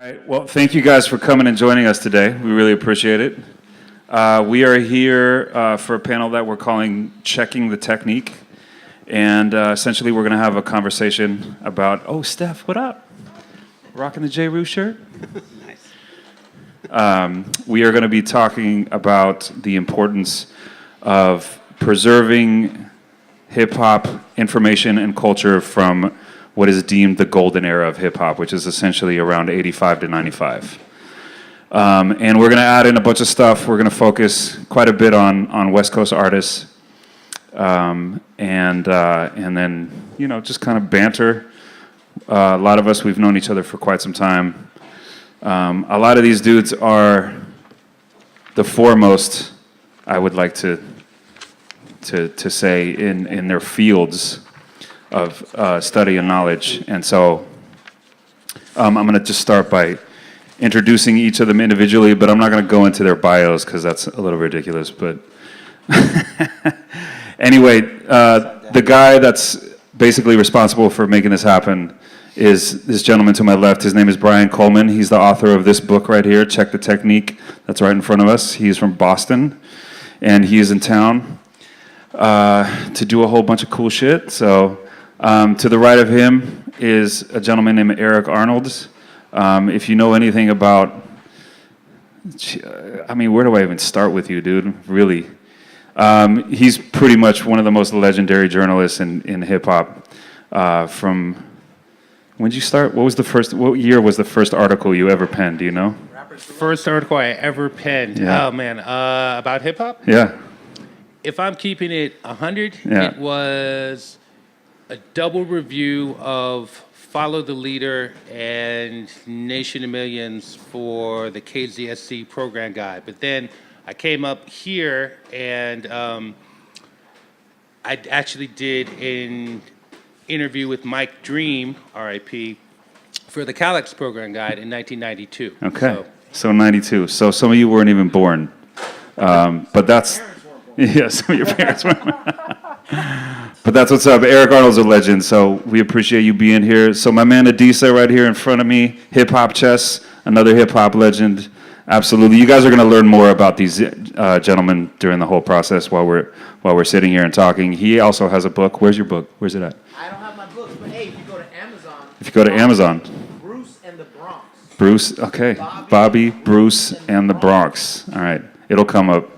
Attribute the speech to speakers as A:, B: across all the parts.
A: All right, well, thank you guys for coming and joining us today. We really appreciate it. We are here for a panel that we're calling Checking the Technique. And essentially we're going to have a conversation about, oh, Steph, what up? Rocking the J. Roo shirt?
B: Nice.
A: We are going to be talking about the importance of preserving hip-hop information and culture from what is deemed the golden era of hip-hop, which is essentially around 85 to 95. And we're going to add in a bunch of stuff. We're going to focus quite a bit on West Coast artists, and then, you know, just kind of banter. A lot of us, we've known each other for quite some time. A lot of these dudes are the foremost, I would like to say, in their fields of study and knowledge. And so I'm going to just start by introducing each of them individually, but I'm not going to go into their bios because that's a little ridiculous. But anyway, the guy that's basically responsible for making this happen is this gentleman to my left. His name is Brian Coleman. He's the author of this book right here, Check the Technique, that's right in front of us. He's from Boston, and he is in town to do a whole bunch of cool shit. So to the right of him is a gentleman named Arnold. If you know anything about, I mean, where do I even start with you, dude? Really. He's pretty much one of the most legendary journalists in hip-hop. From, when did you start? What year was the first article you ever penned, do you know?
B: First article I ever penned.
A: Yeah.
B: Oh, man. About hip-hop?
A: Yeah.
B: If I'm keeping it 100,
A: Yeah.
B: it was a double review of Follow the Leader and Nation of Millions for the KZSC program guide. But then I came up here and I actually did an interview with Mike Dream, RIP, for the Calyx program guide in 1992.
A: Okay. So 92. So some of you weren't even born. But that's... Yeah, some of your parents weren't. But that's what's up. Arnold's a legend, so we appreciate you being here. So my man Adisa right here in front of me, hip-hop chess, another hip-hop legend. Absolutely. You guys are going to learn more about these gentlemen during the whole process while we're sitting here and talking. He also has a book. Where's your book? Where's it at?
C: I don't have my books, but hey, if you go to Amazon...
A: If you go to Amazon.
C: Bruce and the Bronx.
A: Bruce, okay. Bobby, Bruce, and the Bronx. All right. It'll come up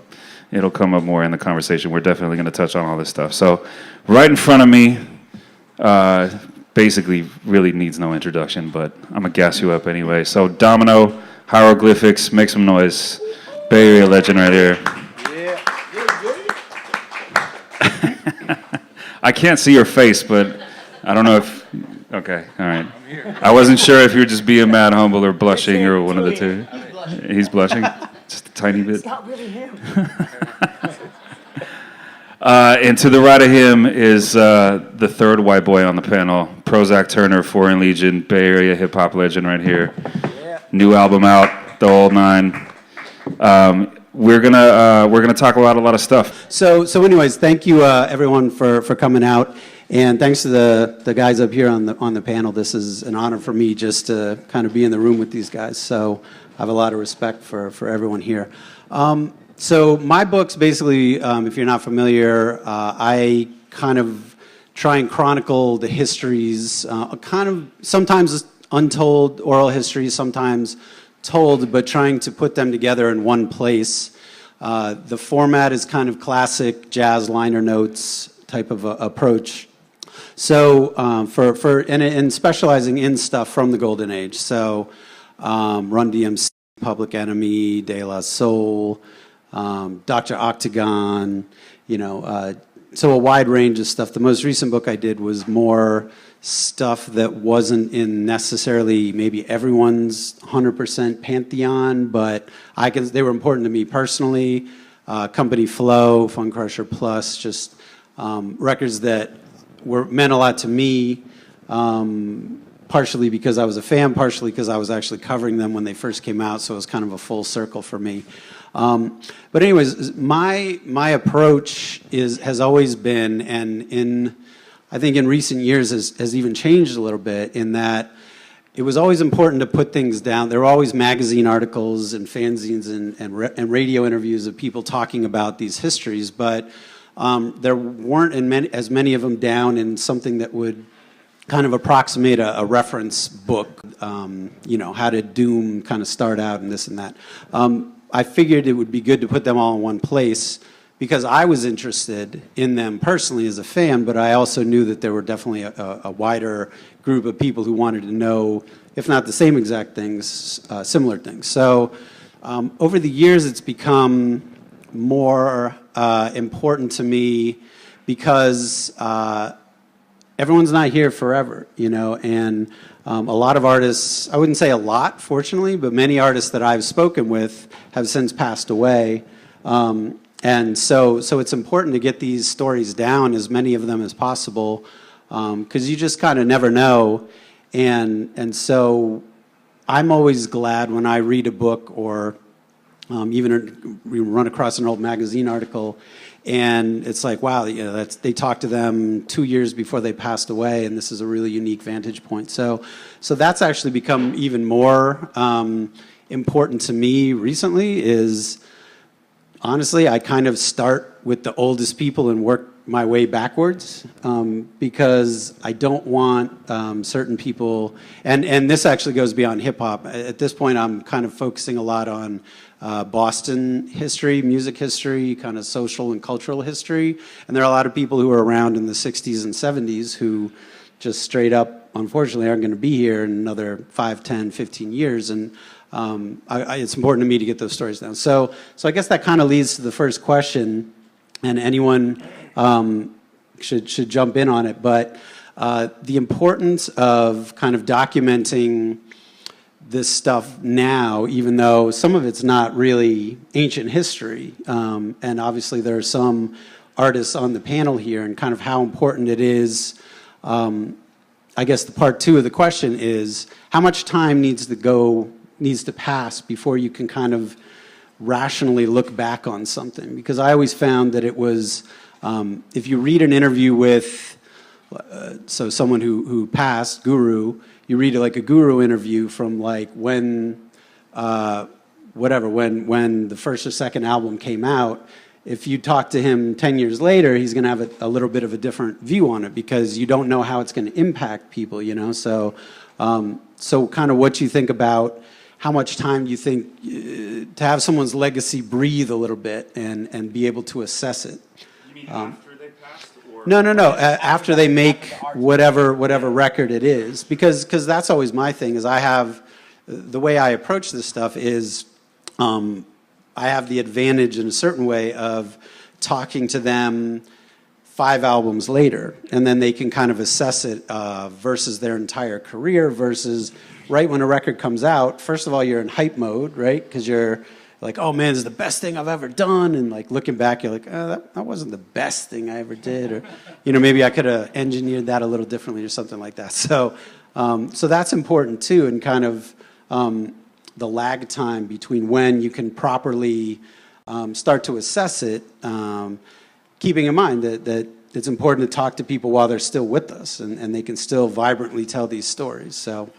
A: more in the conversation. We're definitely going to touch on all this stuff. So right in front of me, basically really needs no introduction, but I'm going to gas you up anyway. So Domino, Hieroglyphics, make some noise. Bay Area legend right here.
C: Yeah.
A: I can't see your face, but I don't know if... Okay, all right. I wasn't sure if you were just being mad, humble, or blushing, or one of the two. He's blushing? Just a tiny bit?
C: It's not really him.
A: And to the right of him is the third white boy on the panel, Prozack Turner, Foreign Legion, Bay Area hip-hop legend right here.
C: Yeah.
A: New album out, the old nine. We're gonna talk about a lot of stuff.
D: So anyways, thank you everyone for coming out, and thanks to the guys up here on the panel. This is an honor for me just to kind of be in the room with these guys. So I have a lot of respect for everyone here. So my books, basically, if you're not familiar, I kind of try and chronicle the histories, kind of sometimes untold oral histories, sometimes told, but trying to put them together in one place. The format is kind of classic jazz liner notes type of approach. So and specializing in stuff from the golden age. So Run DMC, Public Enemy, De La Soul, Dr. Octagon, you know, so a wide range of stuff. The most recent book I did was more stuff that wasn't in necessarily maybe everyone's 100% pantheon, but they were important to me personally. Company Flow, Fun Crusher Plus, just records that meant a lot to me, partially because I was a fan, partially because I was actually covering them when they first came out, so it was kind of a full circle for me. But anyways, my approach has always been, and I think in recent years has even changed a little bit, in that it was always important to put things down. There were always magazine articles and fanzines and radio interviews of people talking about these histories, but there weren't as many of them down in something that would kind of approximate a reference book, you know, how did Doom kind of start out and this and that. I figured it would be good to put them all in one place because I was interested in them personally as a fan, but I also knew that there were definitely a wider group of people who wanted to know, if not the same exact things, similar things. So over the years, it's become more important to me because everyone's not here forever, you know, and a lot of artists, I wouldn't say a lot, fortunately, but many artists that I've spoken with have since passed away. And so it's important to get these stories down, as many of them as possible, because you just kind of never know. And so I'm always glad when I read a book or even run across an old magazine article, and it's like, wow, you know, they talked to them 2 years before they passed away, and this is a really unique vantage point. So that's actually become even more important to me recently. Is honestly, I kind of start with the oldest people and work my way backwards because I don't want certain people, and this actually goes beyond hip hop. At this point, I'm kind of focusing a lot on Boston history, music history, kind of social and cultural history. And there are a lot of people who were around in the 60s and 70s who just straight up, unfortunately, aren't going to be here in another 5, 10, 15 years. And it's important to me to get those stories down. So I guess that kind of leads to the first question, and anyone should jump in on it. But the importance of kind of documenting this stuff now, even though some of it's not really ancient history. And obviously there are some artists on the panel here, and kind of how important it is. I guess the part two of the question is, how much time needs to pass before you can kind of rationally look back on something? Because I always found that it was, if you read an interview with, so someone who passed, Guru, you read like a Guru interview from like when the first or second album came out. If you talk to him 10 years later, he's going to have a little bit of a different view on it because you don't know how it's going to impact people, you know? So kind of what you think about how much time do you think to have someone's legacy breathe a little bit and be able to assess it?
A: You mean after they passed? Or
D: No. After they make whatever record it is, because that's always my thing. Is I have the way I approach this stuff is I have the advantage in a certain way of talking to them 5 albums later, and then they can kind of assess it versus their entire career versus right when a record comes out. First of all, you're in hype mode, right? Because you're like, oh man, this is the best thing I've ever done. And like looking back, you're like, oh, that wasn't the best thing I ever did. Or, you know, maybe I could have engineered that a little differently or something like that. So that's important too, and kind of the lag time between when you can properly start to assess it, keeping in mind that it's important to talk to people while they're still with us and they can still vibrantly tell these stories. So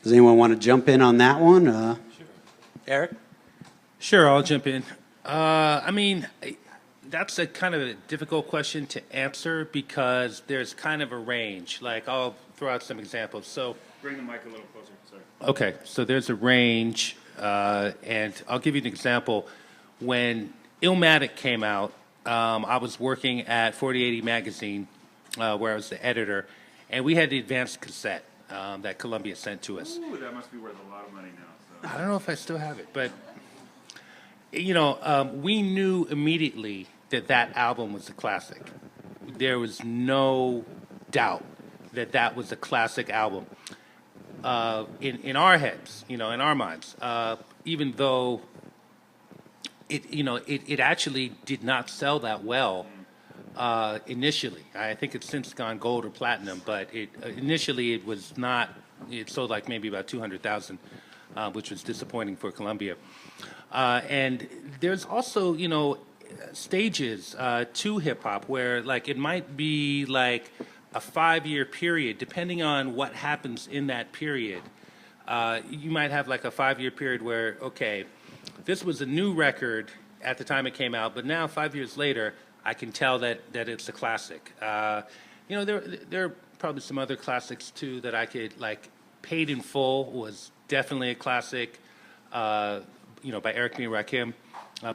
D: does anyone want to jump in on that one? Sure. Eric?
B: Sure, I'll jump in. I mean, that's a kind of a difficult question to answer because there's kind of a range. Like, I'll throw out some examples. So,
A: bring the mic a little closer. Sorry.
B: Okay, so there's a range, and I'll give you an example. When Illmatic came out, I was working at 4080 Magazine, where I was the editor, and we had the advanced cassette that Columbia sent to us.
A: Ooh, that must be worth a lot of money now. So.
B: I don't know if I still have it, but you know, we knew immediately that album was a classic. There was no doubt that was a classic album. In our heads, you know, in our minds, even though it actually did not sell that well initially. I think it's since gone gold or platinum, but initially it was not. It sold like maybe about 200,000, which was disappointing for Columbia. And there's also, you know, stages to hip hop where like it might be like a 5-year period, depending on what happens in that period, you might have like a 5-year period where, okay, this was a new record at the time it came out, but now 5 years later, I can tell that it's a classic. You know, there are probably some other classics too that I could, like Paid in Full was definitely a classic, you know, by Eric B. and Rakim.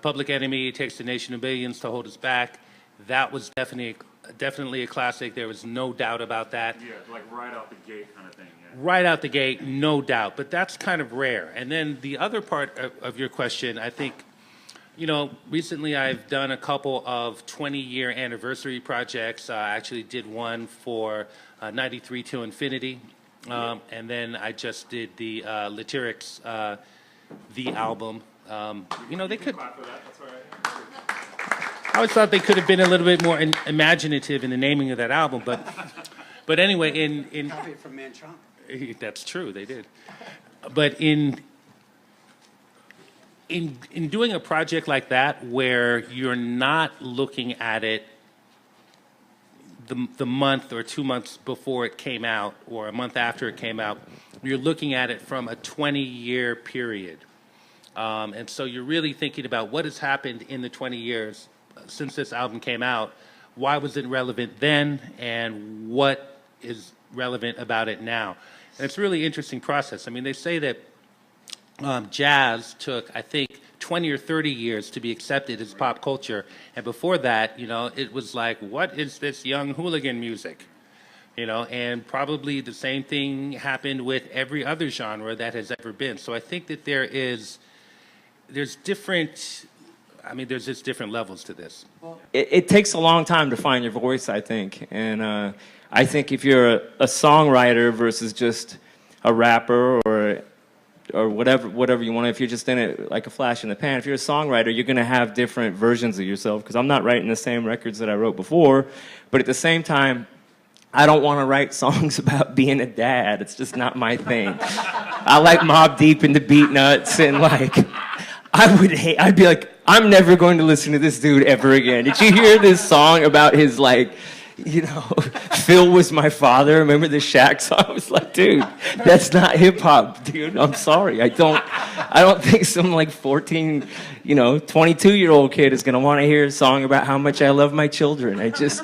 B: Public Enemy, It Takes a Nation of Millions to Hold Us Back. That was definitely a classic. There was no doubt about that.
A: Yeah, like right out the gate kind of thing. Yeah.
B: Right out the gate, no doubt. But that's kind of rare. And then the other part of your question, I think, you know, recently I've done a couple of 20-year anniversary projects. I actually did one for 93 to Infinity. And then I just did the Lyrics, the album. You know, they could. I always thought they could have been a little bit more imaginative in the naming of that album, but anyway, in
D: Copy it from Mantronic.
B: That's true, they did. But in doing a project like that, where you're not looking at it the month or 2 months before it came out, or a month after it came out, you're looking at it from a 20-year period. And so you're really thinking about what has happened in the 20 years since this album came out. Why was it relevant then, and what is relevant about it now? And it's a really interesting process. I mean, they say that jazz took, I think, 20 or 30 years to be accepted as pop culture. And before that, you know, it was like, what is this young hooligan music? You know, and probably the same thing happened with every other genre that has ever been. So I think that there's just different levels to this.
E: It takes a long time to find your voice, I think. And I think if you're a songwriter versus just a rapper or whatever you want, if you're just in it like a flash in the pan, if you're a songwriter, you're going to have different versions of yourself, because I'm not writing the same records that I wrote before. But at the same time, I don't want to write songs about being a dad. It's just not my thing. I like Mobb Deep and the Beat Nuts, and like, I'd be like, I'm never going to listen to this dude ever again. Did you hear this song about his, like, you know, Phil was my father? Remember the Shaq song? I was like, dude, that's not hip hop, dude. I'm sorry. I don't think some like 14, 22-year-old kid is gonna want to hear a song about how much I love my children. It's just,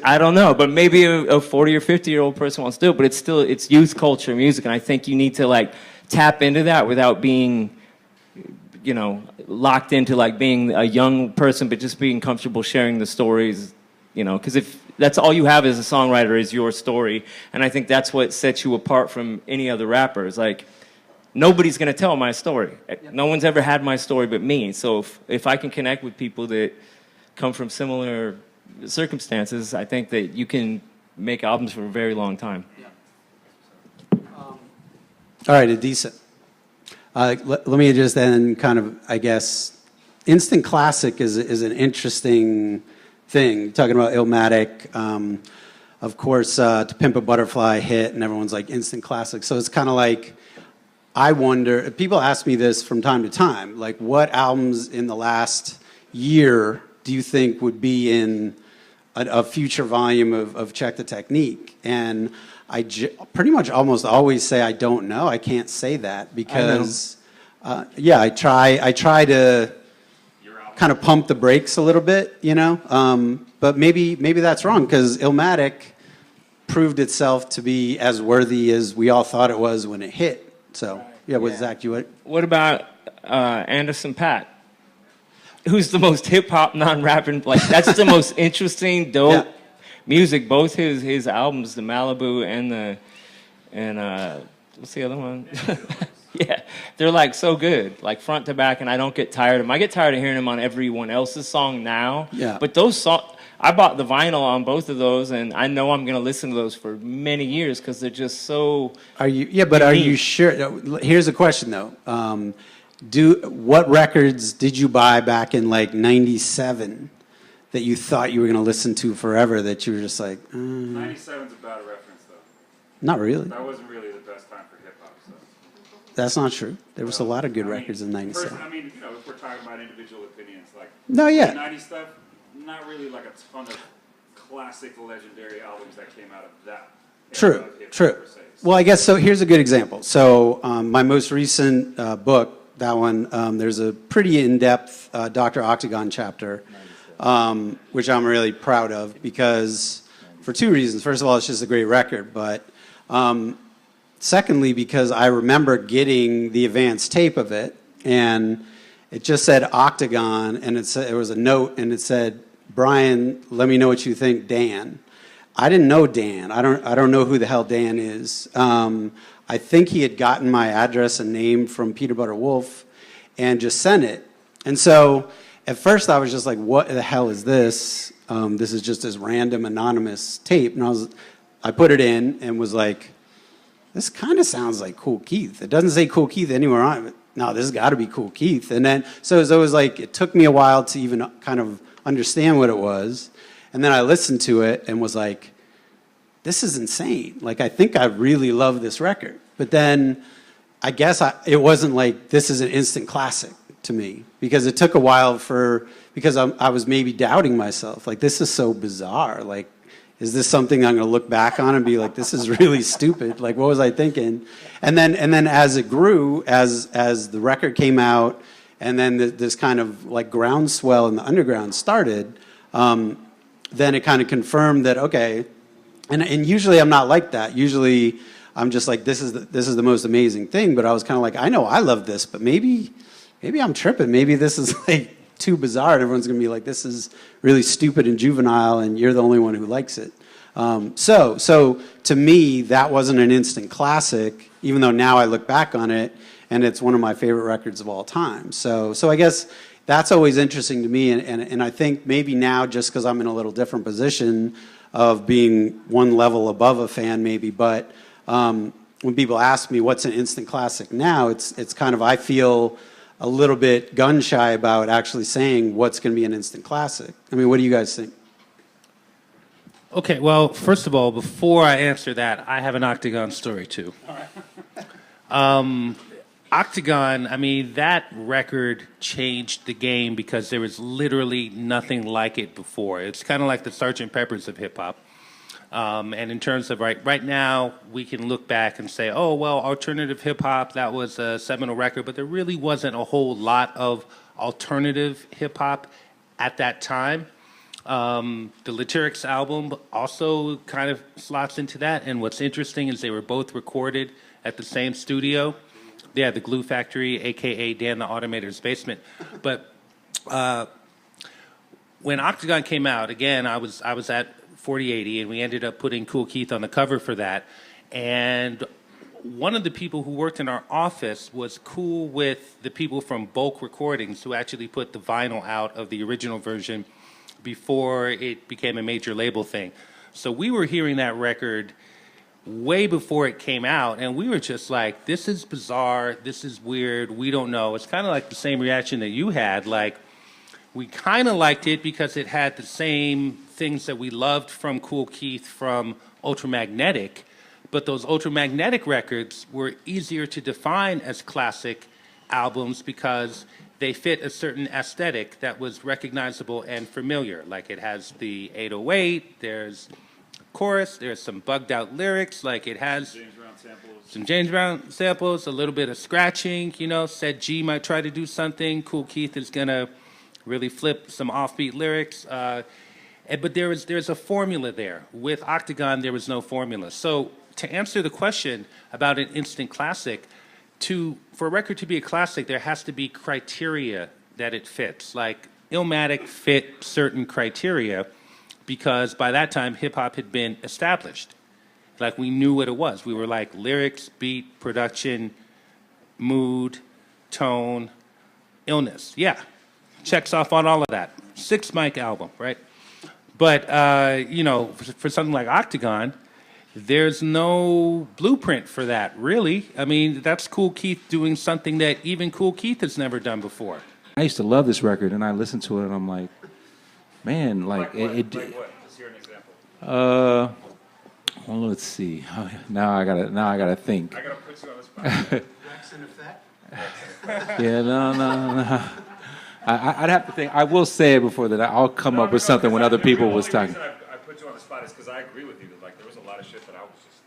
E: I don't know. But maybe a 40 or 50-year-old person wants to do it. But it's youth culture music, and I think you need to like tap into that without being, locked into like being a young person, but just being comfortable sharing the stories. Because if that's all you have as a songwriter is your story, and I think that's what sets you apart from any other rappers. Like, nobody's going to tell my story. No one's ever had my story but me. So if I can connect with people that come from similar circumstances, I think that you can make albums for a very long time.
D: All right, Adisa. Let me just then kind of, I guess, instant classic is an interesting thing. You're talking about Illmatic, of course, To Pimp a Butterfly hit, and everyone's like instant classic. So it's kind of like, I wonder, people ask me this from time to time, like what albums in the last year do you think would be in a future volume of Check the Technique? And I pretty much almost always say I don't know. I can't say that because, I try to kind of pump the brakes a little bit, but maybe that's wrong, because Illmatic proved itself to be as worthy as we all thought it was when it hit. So Zach,
E: What about Anderson .Paak? Who's the most hip hop non-rapping? Like, that's the most interesting, dope music. Both his albums, the Malibu and what's the other one? Yeah, they're like so good, like front to back, and I don't get tired of them. I get tired of hearing them on everyone else's song now. Yeah. But those songs, I bought the vinyl on both of those, and I know I'm going to listen to those for many years because they're just so.
D: Are you sure? Here's a question though. What records did you buy back in like '97 that you thought you were going to listen to forever that you were just like?
A: 97's a bad reference though.
D: Not really.
A: That wasn't really the best time for hip hop. So.
D: That's not true. There was a lot of good records in '97.
A: If we're talking about individual opinions, like
D: the
A: 90s stuff, not really like a ton of classic, legendary albums that came out of that.
D: True, true. Well, I guess so. Here's a good example. So my most recent book, that one, there's a pretty in-depth Dr. Octagon chapter, which I'm really proud of because for two reasons. First of all, it's just a great record, but secondly, because I remember getting the advanced tape of it, and it just said Octagon, and it was a note, and it said, "Brian, let me know what you think, Dan." I didn't know Dan. I don't know who the hell Dan is. I think he had gotten my address and name from Peter Butter Wolf and just sent it. And so at first I was just like, what the hell is this? This is just this random anonymous tape. And I put it in and was like, this kind of sounds like Kool Keith. It doesn't say Kool Keith anywhere on it. No, this has got to be Kool Keith. And then, so it was like, it took me a while to even kind of understand what it was. And then I listened to it and was like, this is insane. Like, I think I really love this record. But then I guess it wasn't like, this is an instant classic to me. Because it took a while because I was maybe doubting myself. Like, this is so bizarre. Like, is this something I'm going to look back on and be like, this is really stupid? Like, what was I thinking? And then as it grew, as the record came out, and then this kind of like groundswell in the underground started, then it kind of confirmed that, okay, and usually I'm not like that. Usually I'm just like, this is the most amazing thing. But I was kind of like, I know I love this, but maybe I'm tripping. Maybe this is like too bizarre, and everyone's going to be like, this is really stupid and juvenile, and you're the only one who likes it. So to me, that wasn't an instant classic, even though now I look back on it, and it's one of my favorite records of all time. So I guess that's always interesting to me, and I think maybe now, just because I'm in a little different position of being one level above a fan maybe, but when people ask me what's an instant classic now, it's kind of, I feel a little bit gun shy about actually saying what's going to be an instant classic. I mean, what do you guys think?
B: Okay, well, first of all, before I answer that, I have an Octagon story too. All right. Octagon, I mean, that record changed the game because there was literally nothing like it before. It's kind of like the Sgt. Pepper's of hip-hop. And in terms of right now, we can look back and say, oh, well, alternative hip-hop, that was a seminal record, but there really wasn't a whole lot of alternative hip-hop at that time. The Lyrics album also kind of slots into that, and what's interesting is they were both recorded at the same studio. Yeah, the Glue Factory, a.k.a. Dan the Automator's basement. But when Octagon came out, again, I was at 4080, and we ended up putting Kool Keith on the cover for that. And one of the people who worked in our office was cool with the people from Bulk Recordings who actually put the vinyl out of the original version before it became a major label thing. So we were hearing that record way before it came out, and we were just like, this is bizarre, this is weird, we don't know. It's kind of like the same reaction that you had. Like, we kind of liked it because it had the same things that we loved from Kool Keith from Ultramagnetic, but those Ultramagnetic records were easier to define as classic albums because they fit a certain aesthetic that was recognizable and familiar. Like, it has the 808, there's chorus, there's some bugged out lyrics, like it has some James Brown samples, a little bit of scratching, you know, said G might try to do something, Kool Keith is gonna really flip some offbeat lyrics, but there's a formula there. With Octagon, there was no formula. So to answer the question about an instant classic, for a record to be a classic, there has to be criteria that it fits. Like, Illmatic fit certain criteria, because by that time, hip-hop had been established. Like, we knew what it was. We were like, lyrics, beat, production, mood, tone, illness. Yeah, checks off on all of that. 6-mic album, right? But, you know, for something like Octagon, there's no blueprint for that, really. I mean, that's Kool Keith doing something that even Kool Keith has never done before.
A: I used to love this record, and I listened to it, and I'm like, man, like what? Like what? Let's hear an example. Well, let's see. Now I gotta think. I gotta put you on the spot.
C: Rex in effect.
A: Yeah, no. I'd have to think. I will say it before that. I'll come up with something when other people was talking. I put put you on the spot is because I agree with you. Like, there was a lot of shit that I was just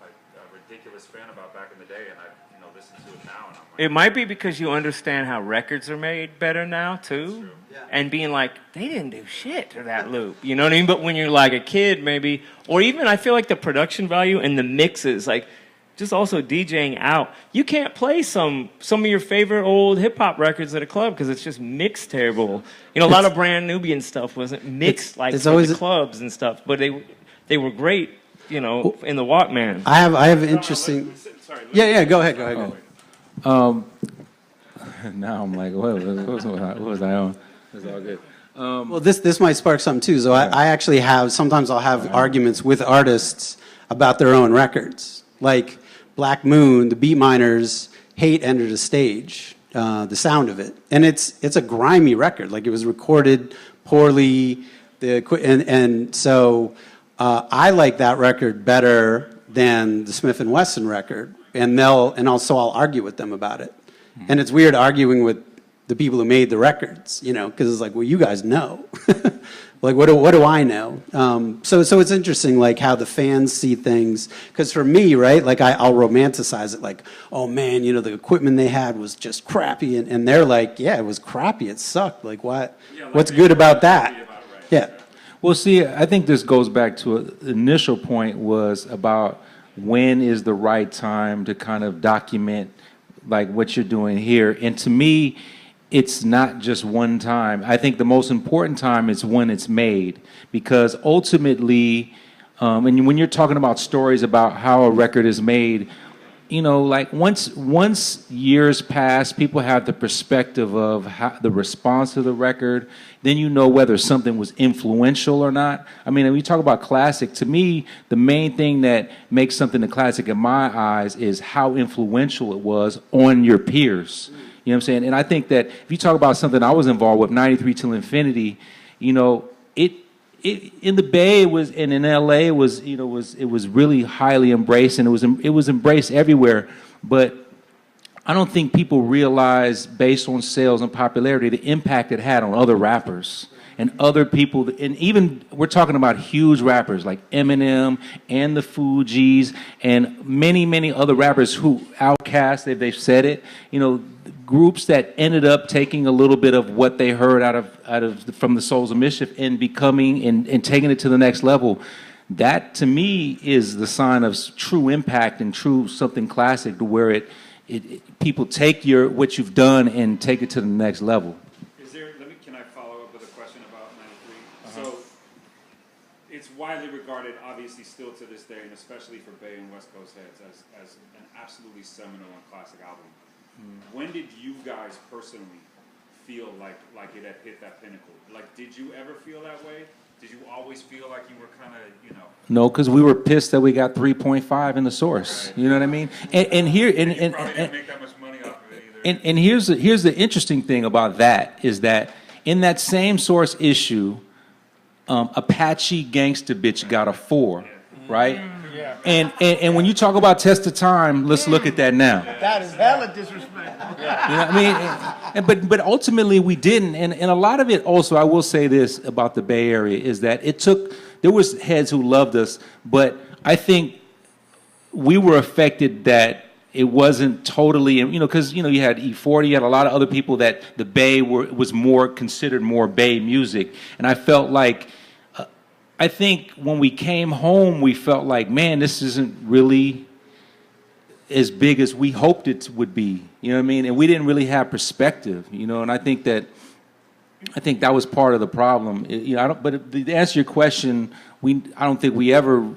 A: like a ridiculous fan about back in the day, and I, listen to it now, and I'm like,
E: It might be because you understand how records are made better now too, and being like, they didn't do shit to that loop. You know what I mean? But when you're like a kid, maybe, or even I feel like the production value and the mixes, like just also DJing out. You can't play some of your favorite old hip hop records at a club because it's just mixed terrible. A lot of Brand Nubian stuff wasn't mixed for the clubs and stuff, but they were great. In the Walkman.
D: I have interesting. Yeah, go ahead.
F: Now I'm like, what was I on? It's all good.
D: Well, this might spark something too. So I actually sometimes I'll have arguments with artists about their own records. Like Black Moon, the Beat Miners hate Enter the Stage, the sound of it. And it's a grimy record. Like it was recorded poorly, so I like that record better than the Smith & Wesson record. And also I'll argue with them about it. And it's weird arguing with the people who made the records, because it's like, well, you guys know. Like, what do I know? So it's interesting, like, how the fans see things. Because for me, right, like, I'll romanticize it, like, oh, man, the equipment they had was just crappy. And they're like, yeah, it was crappy. It sucked. Like, what? Yeah, like what's good about that? Yeah.
F: Well, see, I think this goes back to an initial point was about when is the right time to kind of document like what you're doing here. And to me, it's not just one time. I think the most important time is when it's made, because ultimately, and when you're talking about stories about how a record is made, like once years pass, people have the perspective of the response to the record. Then whether something was influential or not. I mean, when you talk about classic, to me, the main thing that makes something a classic in my eyes is how influential it was on your peers. You know what I'm saying? And I think that if you talk about something I was involved with, 93 Till Infinity, it in the Bay and in LA it was really highly embraced, and it was embraced everywhere. But I don't think people realize, based on sales and popularity, the impact it had on other rappers and other people. And even we're talking about huge rappers like Eminem and the Fugees and many other rappers who Outkast, they've said it. Groups that ended up taking a little bit of what they heard from the Souls of Mischief and becoming and taking it to the next level. That to me is the sign of true impact and true something classic, to where people take what you've done and take it to the next level.
A: Can I follow up with a question about 93? So it's widely regarded, obviously still to this day, and especially for Bay and West Coast heads, as an absolutely seminal and classic album. When did you guys personally feel like it had hit that pinnacle? Like, did you ever feel that way? Did you always feel like you were kind of,
F: No, because we were pissed that we got 3.5 in the Source. Right. You know what I mean? And here
A: you probably didn't make that much money off of it either.
F: And here's the interesting thing about that is that in that same Source issue, Apache Gangsta Bitch got a 4, right? Yeah. And when you talk about Test of Time, let's look at that now.
C: That is hella disrespect.
F: You know what I mean? But ultimately we didn't. And a lot of it also, I will say this about the Bay Area, is that there was heads who loved us, but I think we were affected that it wasn't totally, because, you had E40, you had a lot of other people that the Bay was considered more Bay music. And I felt like, I think when we came home, we felt like, man, this isn't really as big as we hoped it would be. You know what I mean? And we didn't really have perspective, and I think that was part of the problem. But to answer your question, I don't think we ever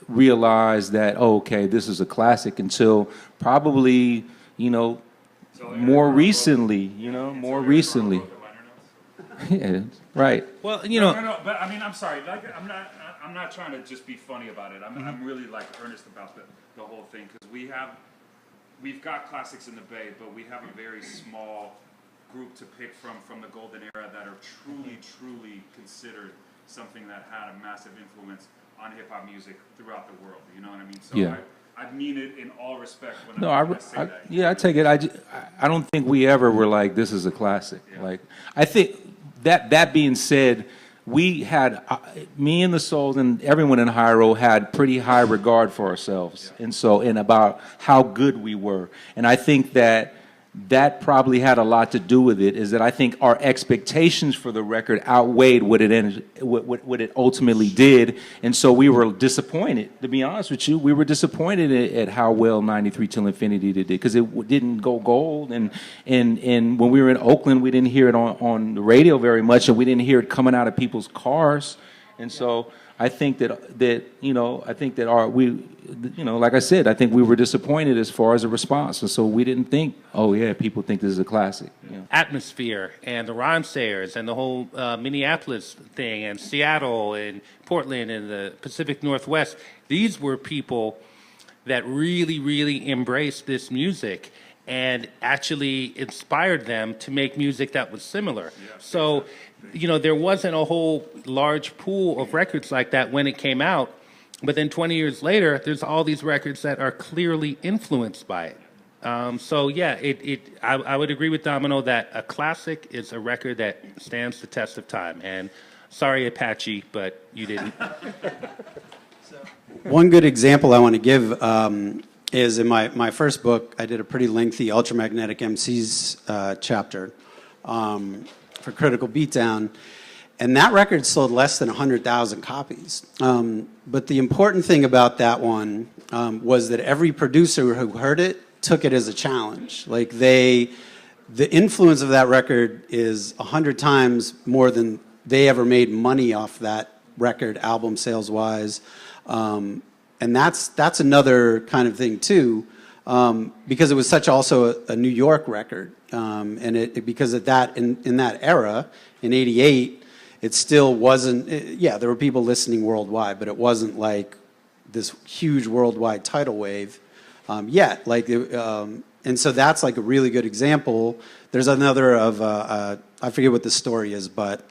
F: realized that, okay, this is a classic until probably, more recently, more recently. Yeah, right.
A: Well, No, but I mean, I'm sorry. Like, I'm not trying to just be funny about it. I'm really earnest about the whole thing, because we've got classics in the Bay, but we have a very small group to pick from the golden era that are truly considered something that had a massive influence on hip hop music throughout the world. You know what I mean? So
F: yeah.
A: I mean it in all respect when
F: no,
A: I say that.
F: Yeah, I take it. I don't think we ever were like, this is a classic. Yeah. Like, I think that being said, we had, me and the Souls and everyone in Hyro had pretty high regard for ourselves, and about how good we were. And I think that probably had a lot to do with it, is that I think our expectations for the record outweighed what it ultimately did. And so we were disappointed, to be honest with you. We were disappointed at how well 93 Till Infinity did, because it didn't go gold. And when we were in Oakland, we didn't hear it on the radio very much, and we didn't hear it coming out of people's cars. And so I think like I said, I think we were disappointed as far as a response. And so we didn't think, oh yeah, people think this is a classic. You know.
B: Atmosphere and the Rhymesayers and the whole Minneapolis thing and Seattle and Portland and the Pacific Northwest, these were people that really, really embraced this music and actually inspired them to make music that was similar. Yeah, so, there wasn't a whole large pool of records like that when it came out. But then 20 years later, there's all these records that are clearly influenced by it. I would agree with Domino that a classic is a record that stands the test of time. And sorry, Apache, but you didn't.
D: One good example I want to give is in my first book, I did a pretty lengthy Ultramagnetic MCs chapter for Critical Beatdown. And that record sold less than 100,000 copies. But the important thing about that one was that every producer who heard it took it as a challenge. Like the influence of that record is 100 times more than they ever made money off that record, album sales-wise. And that's another kind of thing too, because it was such also a New York record. And because of that, in that era, in '88, it still wasn't, there were people listening worldwide, but it wasn't like this huge worldwide tidal wave yet. And so that's like a really good example. There's another of, I forget what the story is, but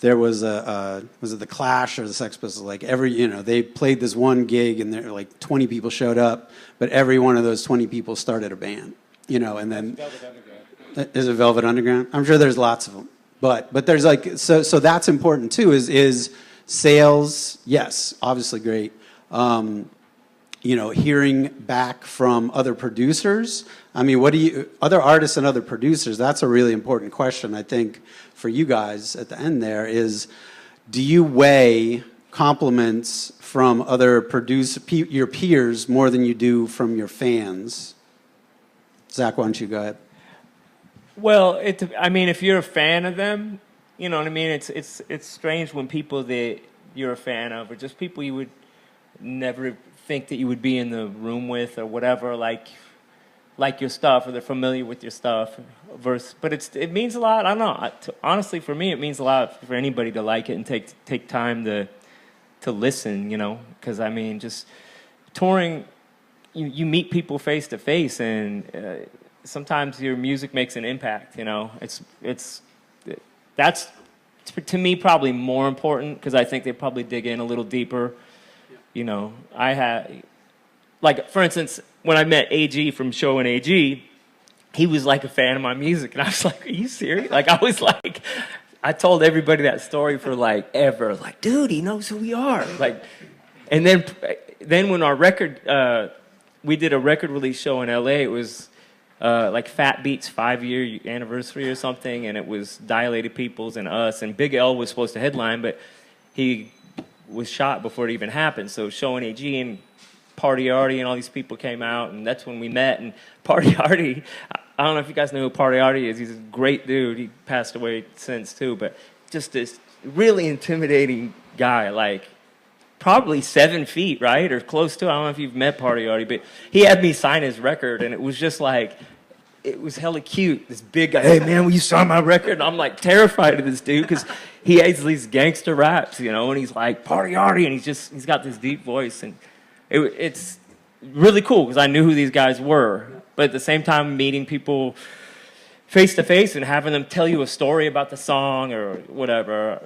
D: there was was it the Clash or the Sex Pistols? Like they played this one gig and there like 20 people showed up, but every one of those 20 people started a band, and then.
B: Velvet Underground.
D: Is it Velvet Underground? I'm sure there's lots of them. But there's so that's important too. Is sales? Yes, obviously great. Hearing back from other producers. I mean, other artists and other producers? That's a really important question, I think, for you guys at the end. There is, do you weigh compliments from other your peers more than you do from your fans? Zach, why don't you go ahead?
E: Well, if you're a fan of them, you know what I mean? It's strange when people that you're a fan of, or just people you would never think that you would be in the room with, or whatever, like your stuff, or they're familiar with your stuff. But it means a lot. I don't know. Honestly, for me, it means a lot for anybody to like it and take time to listen. Because just touring, you meet people face to face, and sometimes your music makes an impact. That's to me probably more important, because I think they probably dig in a little deeper. I had, for instance, when I met AG from Show and AG, he was like a fan of my music, and I was like, "Are you serious?" I told everybody that story for ever. Dude, he knows who we are. And then when our record, we did a record release show in LA. It was Fat Beat's 5-year anniversary or something, and it was Dilated Peoples and us, and Big L was supposed to headline, but he was shot before it even happened. So Show and AG and Party Artie and all these people came out, and that's when we met. And Party Artie, I don't know if you guys know who Party Artie is. He's a great dude. He passed away since too, but just this really intimidating guy, probably 7 feet, right? Or close to. I don't know if you've met Party Artie, but he had me sign his record, and it was just it was hella cute. This big guy, "Hey man, will you sign my record?" And I'm terrified of this dude, because he has these gangster raps, and he's like, "Party Artie," and he's got this deep voice, and it's really cool, because I knew who these guys were. But at the same time, meeting people face to face and having them tell you a story about the song or whatever.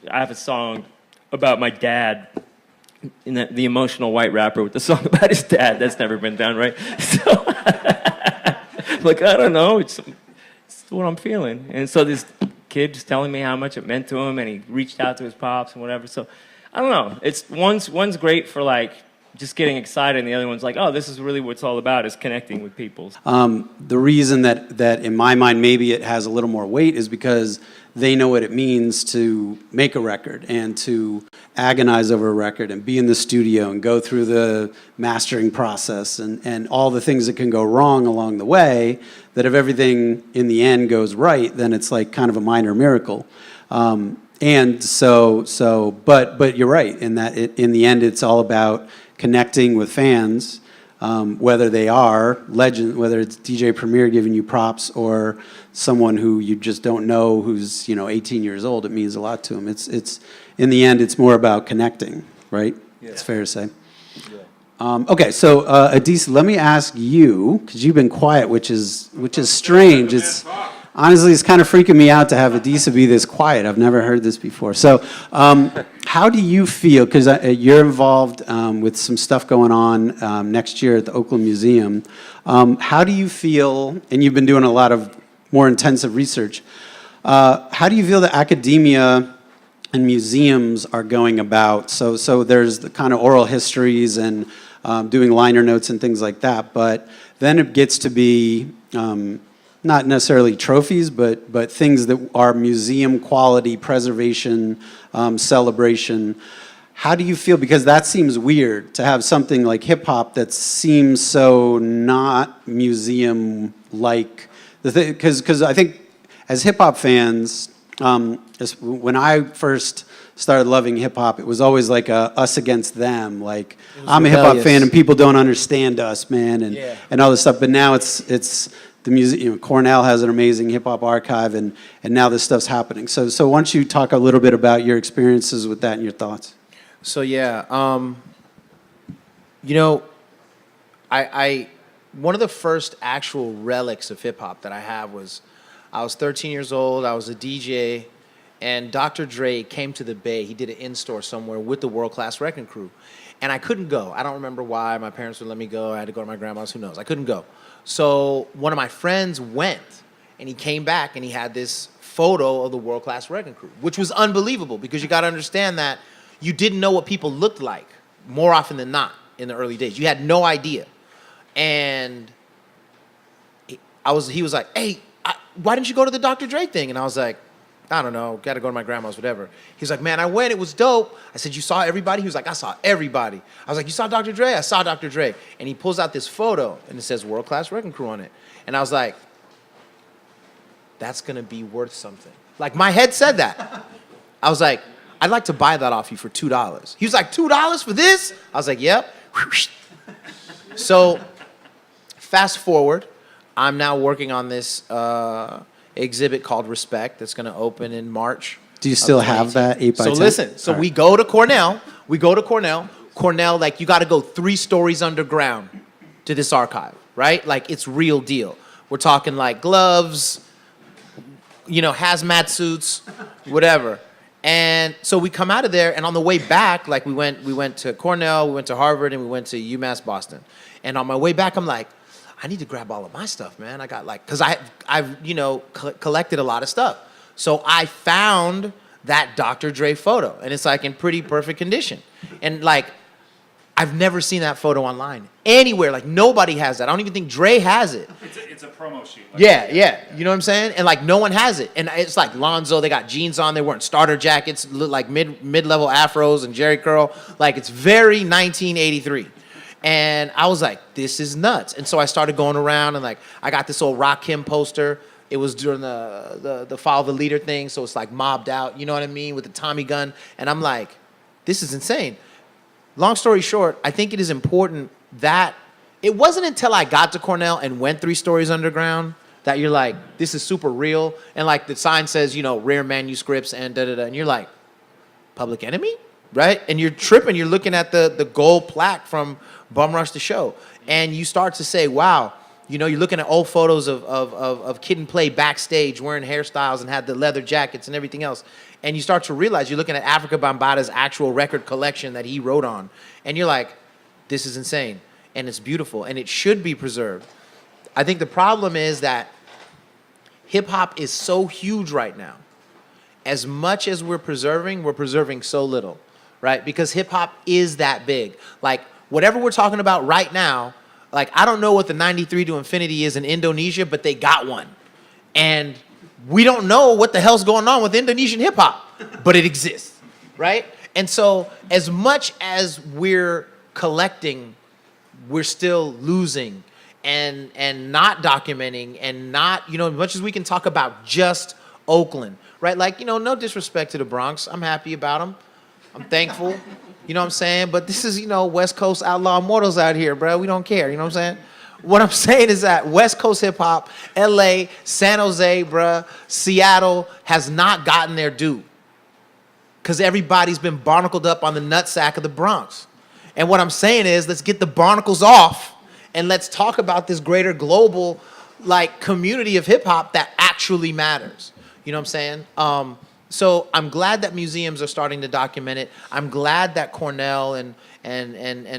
E: I have a song about my dad, the emotional white rapper with the song about his dad. That's never been done, right? So, I don't know. It's what I'm feeling. And so this kid just telling me how much it meant to him, and he reached out to his pops and whatever. So I don't know. It's one's great for like just getting excited, and the other one's like, oh, this is really what it's all about, is connecting with people.
D: The reason that in my mind maybe it has a little more weight is because they know what it means to make a record and to agonize over a record and be in the studio and go through the mastering process and all the things that can go wrong along the way, that if everything in the end goes right, then it's like kind of a minor miracle. And but you're right in that in the end it's all about connecting with fans, whether they are legend, whether it's DJ Premier giving you props or someone who you just don't know who's 18 years old. It means a lot to them. It's in the end it's more about connecting, right? Yeah. It's fair to say. Yeah. Okay, so Adisa, let me ask you, because you've been quiet, which is strange. Honestly, it's kind of freaking me out to have Adisa be this quiet. I've never heard this before. So how do you feel, because you're involved with some stuff going on next year at the Oakland Museum. How do you feel, and you've been doing a lot of more intensive research, how do you feel that academia and museums are going about? So there's the kind of oral histories and doing liner notes and things like that, but then it gets to be not necessarily trophies, but things that are museum quality, preservation, celebration. How do you feel? Because that seems weird to have something like hip hop that seems so not museum-like. Because I think as hip hop fans, when I first started loving hip hop, it was always like a us against them. Like I'm a hip hop fan and people don't understand us, man, and all this stuff. But now it's the music. Cornell has an amazing hip hop archive, and now this stuff's happening. So why don't you talk a little bit about your experiences with that and your thoughts?
G: So yeah, I one of the first actual relics of hip hop that I have was I was 13 years old. I was a DJ, and Dr. Dre came to the Bay. He did an in-store somewhere with the World Class Wrecking Crew, and I couldn't go. I don't remember why. My parents would let me go. I had to go to my grandma's. Who knows? I couldn't go. So one of my friends went, and he came back, and he had this photo of the World Class Wrecking Crew, which was unbelievable because you got to understand that you didn't know what people looked like more often than not in the early days. You had no idea. And he was like, hey, why didn't you go to the Dr. Dre thing? And I was like, I don't know, got to go to my grandma's, whatever. He's like, man, I went, it was dope. I said, you saw everybody? He was like, I saw everybody. I was like, you saw Dr. Dre? I saw Dr. Dre. And he pulls out this photo, and it says World Class Wrecking Crew on it. And I was like, that's going to be worth something. Like, my head said that. I was like, I'd like to buy that off you for $2. He was like, $2 for this? I was like, yep. So, fast forward, I'm now working on this exhibit called Respect that's going to open in March.
D: Do you still have that 8x10?
G: So listen, so we go to Cornell. Cornell, like, you got to go 3 stories underground to this archive, right? Like, it's real deal. We're talking like gloves, hazmat suits, whatever. And so we come out of there, and on the way back, like we went to Cornell, we went to Harvard, and we went to UMass Boston. And on my way back, I'm like, I need to grab all of my stuff, man. I got because I've collected a lot of stuff. So I found that Dr. Dre photo, and it's like in pretty perfect condition. And like, I've never seen that photo online anywhere. Like, nobody has that. I don't even think Dre has it.
A: It's a promo sheet.
G: Yeah. You know what I'm saying? And like, no one has it. And it's like Lonzo, they got jeans on, they wearing starter jackets, look like mid-level afros and Jerry curl. Like, it's very 1983. And I was like, this is nuts. And so I started going around, and like, I got this old Rakim poster. It was during the Follow the Leader thing, so it's like mobbed out, you know what I mean, with the Tommy gun. And I'm like, this is insane. Long story short, I think it is important that it wasn't until I got to Cornell and went 3 stories underground that you're like, this is super real. And like, the sign says, rare manuscripts and da-da-da. And you're like, Public Enemy? Right? And you're tripping. You're looking at the gold plaque from Bum Rush the Show. And you start to say, wow, you're looking at old photos of Kid and Play backstage wearing hairstyles and had the leather jackets and everything else. And you start to realize you're looking at Africa Bambaata's actual record collection that he wrote on. And you're like, this is insane. And it's beautiful. And it should be preserved. I think the problem is that hip-hop is so huge right now as much as we're preserving so little, right? Because hip hop is that big. Like, whatever we're talking about right now, like, I don't know what the 93 to infinity is in Indonesia, but they got one. And we don't know what the hell's going on with Indonesian hip hop, but it exists, right? And so as much as we're collecting, we're still losing and not documenting and not, you know, as much as we can talk about just Oakland, right? Like, you know, no disrespect to the Bronx. I'm happy about them. I'm thankful. You know what I'm saying? But this is, you know, West Coast outlaw mortals out here, bro. We don't care. You know what I'm saying? What I'm saying is that West Coast hip hop, LA, San Jose, bro, Seattle has not gotten their due. Because everybody's been barnacled up on the nutsack of the Bronx. And what I'm saying is, let's get the barnacles off and let's talk about this greater global, like, community of hip hop that actually matters. You know what I'm saying? So I'm glad that museums are starting to document it. I'm glad that Cornell and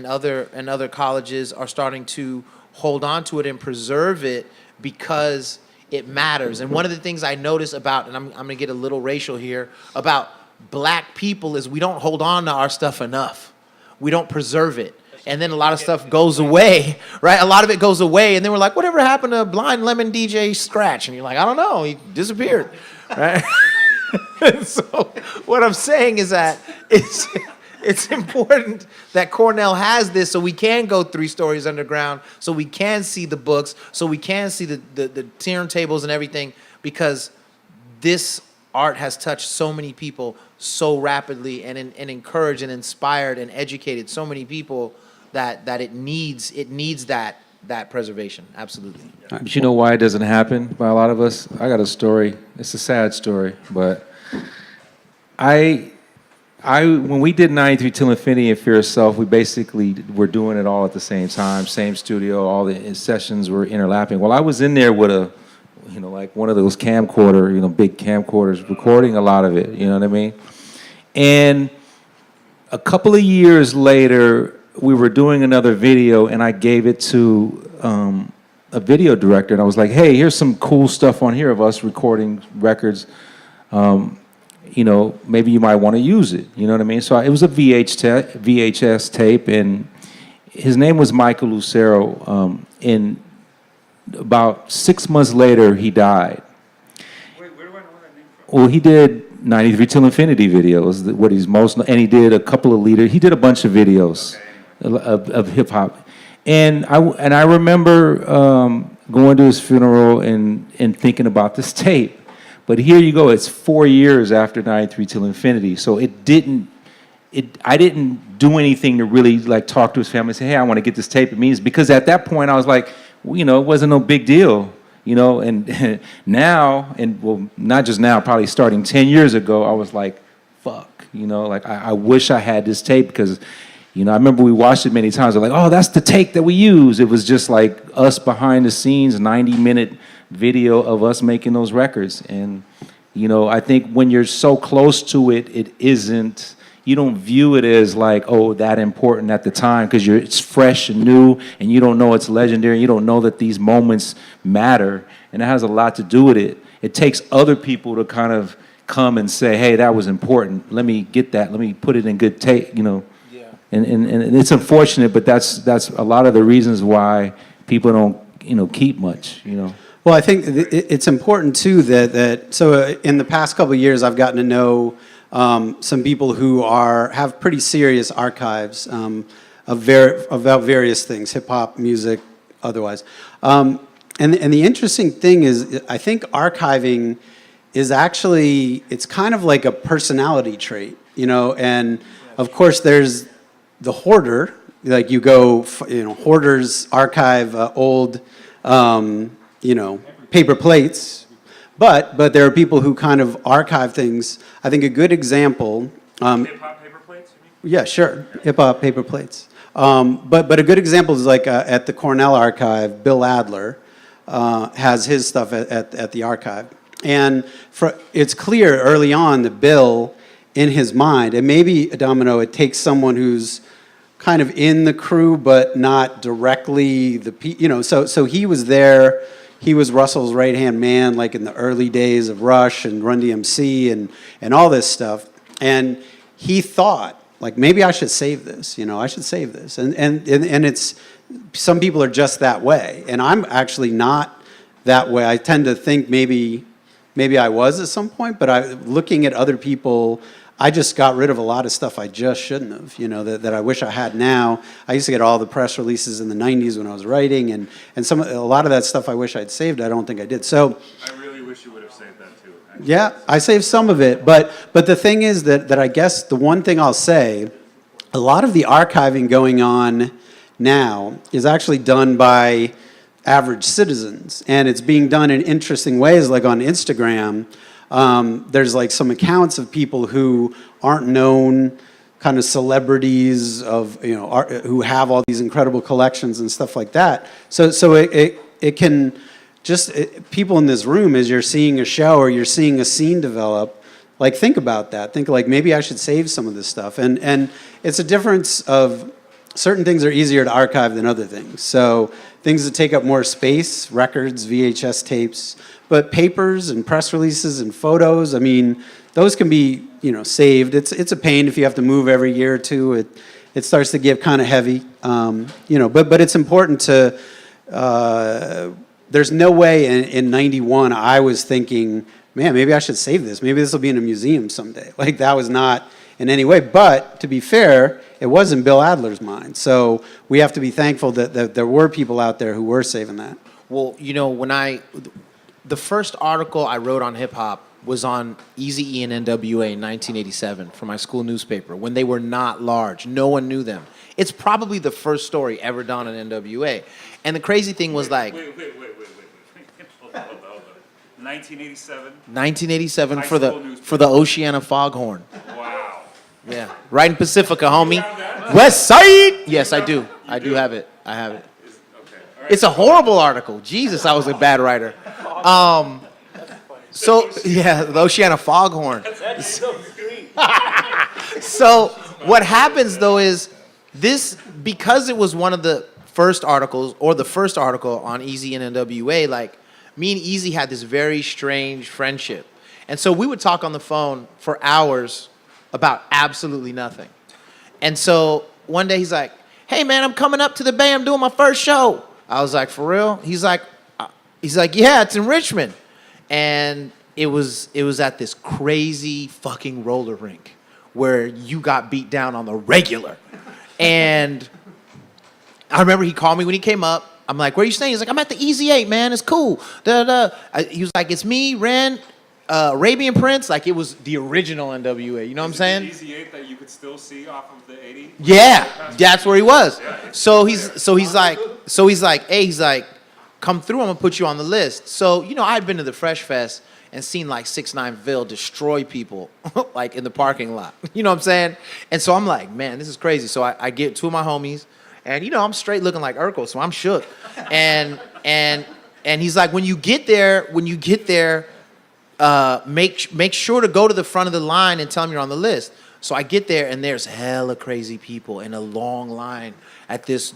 G: other colleges are starting to hold on to it and preserve it because it matters. And one of the things I notice about, and I'm gonna get a little racial here, about black people is we don't hold on to our stuff enough. We don't preserve it. And then a lot of stuff goes away, right? A lot of it goes away, and then we're like, whatever happened to Blind Lemon DJ Scratch? And you're like, I don't know, he disappeared, right? So what I'm saying is that it's important that Cornell has this so we can go 3 stories underground, so we can see the books, so we can see the turntables and everything, because this art has touched so many people so rapidly and encouraged and inspired and educated so many people that it needs that preservation. Absolutely.
F: But you know why it doesn't happen by a lot of us? I got a story. It's a sad story, but I when we did 93 Till Infinity and Fear Itself, we basically were doing it all at the same time, same studio, all the sessions were interlapping. Well, I was in there with a, you know, like one of those camcorder, you know, big camcorders, recording a lot of it, you know what I mean? And a couple of years later, we were doing another video, and I gave it to a video director, and I was like, hey, here's some cool stuff on here of us recording records. You know, maybe you might want to use it. You know what I mean? So it was a VHS tape, and his name was Michael Lucero. And about 6 months later, he died.
A: Wait, where do I know that name from?
F: Well, he did 93 Till Infinity videos, what he's most, and he did a couple of leaders. He did a bunch of videos of hip hop. And I remember going to his funeral and thinking about this tape. But here you go, it's 4 years after 93 Till Infinity. So I didn't do anything to really like talk to his family and say, hey, I want to get this tape. It means because at that point I was like, well, you know, it wasn't no big deal, you know, and now, and well, not just now, probably starting 10 years ago, I was like, fuck, you know, like I wish I had this tape because, you know, I remember we watched it many times. We're like, oh, that's the take that we use. It was just like us behind the scenes, 90-minute video of us making those records. And, you know, I think when you're so close to it, it isn't, you don't view it as like, oh, that important at the time because it's fresh and new and you don't know it's legendary. You don't know that these moments matter. And it has a lot to do with it. It takes other people to kind of come and say, hey, that was important. Let me get that. Let me put it in good tape, you know. And it's unfortunate, but that's a lot of the reasons why people don't, you know, keep much, you know.
D: Well, I think it's important too that so in the past couple of years, I've gotten to know some people who have pretty serious archives about various things, hip hop, music, otherwise. And the interesting thing is, I think archiving is actually, it's kind of like a personality trait, you know. And of course, there's the hoarder, like you go, you know, hoarders archive old, you know, paper plates, but there are people who kind of archive things. I think a good example.
A: Hip-hop paper plates, you mean?
D: Yeah, sure, hip-hop paper plates. But a good example is like at the Cornell archive, Bill Adler has his stuff at the archive. And it's clear early on that Bill, in his mind, and maybe, Domino, it takes someone who's kind of in the crew, but not directly you know, so he was there, he was Russell's right-hand man, like in the early days of Rush and Run DMC and all this stuff. And he thought, like, maybe I should save this, I should save this. And it's, some people are just that way. And I'm actually not that way. I tend to think maybe I was at some point, but looking at other people, I just got rid of a lot of stuff I just shouldn't have, that I wish I had now. I used to get all the press releases in the 90s when I was writing, and a lot of that stuff I wish I'd saved, I don't think I did. So
A: I really wish you would have saved that too. Actually.
D: yeah, I saved some of it, but the thing is that I guess the one thing I'll say, a lot of the archiving going on now is actually done by average citizens, and it's being done in interesting ways, like on Instagram. There's like some accounts of people who aren't known, kind of celebrities of who have all these incredible collections and stuff like that. So it can just people in this room, as you're seeing a show or you're seeing a scene develop, like think about that. Think like maybe I should save some of this stuff. And it's a difference of certain things are easier to archive than other things. So things that take up more space, records, VHS tapes. But papers and press releases and photos, I mean, those can be, saved. It's a pain if you have to move every year or two. It starts to get kind of heavy, But it's important to. There's no way in '91 I was thinking, man, maybe I should save this. Maybe this will be in a museum someday. Like that was not in any way. But to be fair, it was in Bill Adler's mind. So we have to be thankful that there were people out there who were saving that.
G: Well, the first article I wrote on hip hop was on Eazy-E and NWA in 1987 for my school newspaper when they were not large. No one knew them. It's probably the first story ever done on NWA. And the crazy thing was like... Wait. Hold on. 1987? 1987 for the Oceana Foghorn.
A: Wow.
G: Yeah. Right in Pacifica, homie. West Side! Yes, I do. I do have it. I have it. It's a horrible article. Jesus, I was a bad writer. So yeah, the Oceana Foghorn. So what happens though is this, because it was one of the first articles or the first article on Eazy and NWA, like me and Eazy had this very strange friendship. And so we would talk on the phone for hours about absolutely nothing. And so one day he's like, "Hey man, I'm coming up to the Bay. I'm doing my first show." I was like, "For real?" He's like, "Yeah, it's in Richmond." And it was at this crazy fucking roller rink where you got beat down on the regular. And I remember he called me when he came up. I'm like, "Where are you staying?" He's like, "I'm at the Easy 8, man. It's cool." He was like, "It's me, Ren, Arabian Prince." Like it was the original NWA. You know what I'm saying?
A: Easy 8 that you could still see off of the 80?
G: Yeah, that's where he was. So he's like, "Hey, come through, I'm gonna put you on the list." So, I'd been to the Fresh Fest and seen like 6ix9ine Ville destroy people like in the parking lot. You know what I'm saying? And so I'm like, man, this is crazy. So I get two of my homies, and I'm straight looking like Urkel, so I'm shook. And he's like, when you get there, make sure to go to the front of the line and tell them you're on the list. So I get there and there's hella crazy people in a long line at this,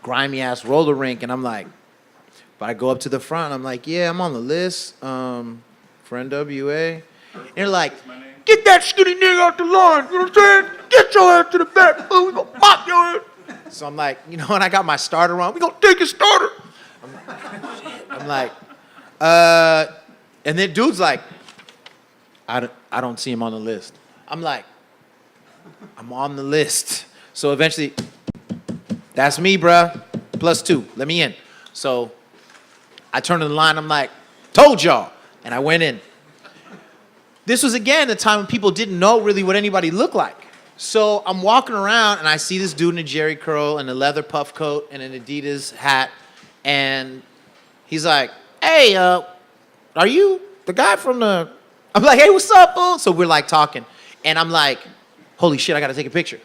G: grimy ass roller rink, and I'm like, but I go up to the front, I'm like, "Yeah, I'm on the list for NWA." And they're like, "Get that skinny nigga out the line, you know what I'm saying? Get your ass to the back, fool, we gonna pop your ass." So I'm like, and I got my starter on, "We gonna take your starter." I'm like, and then dude's like, I don't see him on the list. I'm like, "I'm on the list." So eventually, "That's me, bruh. +2, let me in." So I turned to the line, I'm like, "Told y'all." And I went in. This was, again, the time when people didn't know really what anybody looked like. So I'm walking around, and I see this dude in a jerry curl and a leather puff coat and an Adidas hat. And he's like, "Hey, are you the guy from the..." I'm like, "Hey, what's up, fool?" So we're like talking. And I'm like, holy shit, I got to take a picture.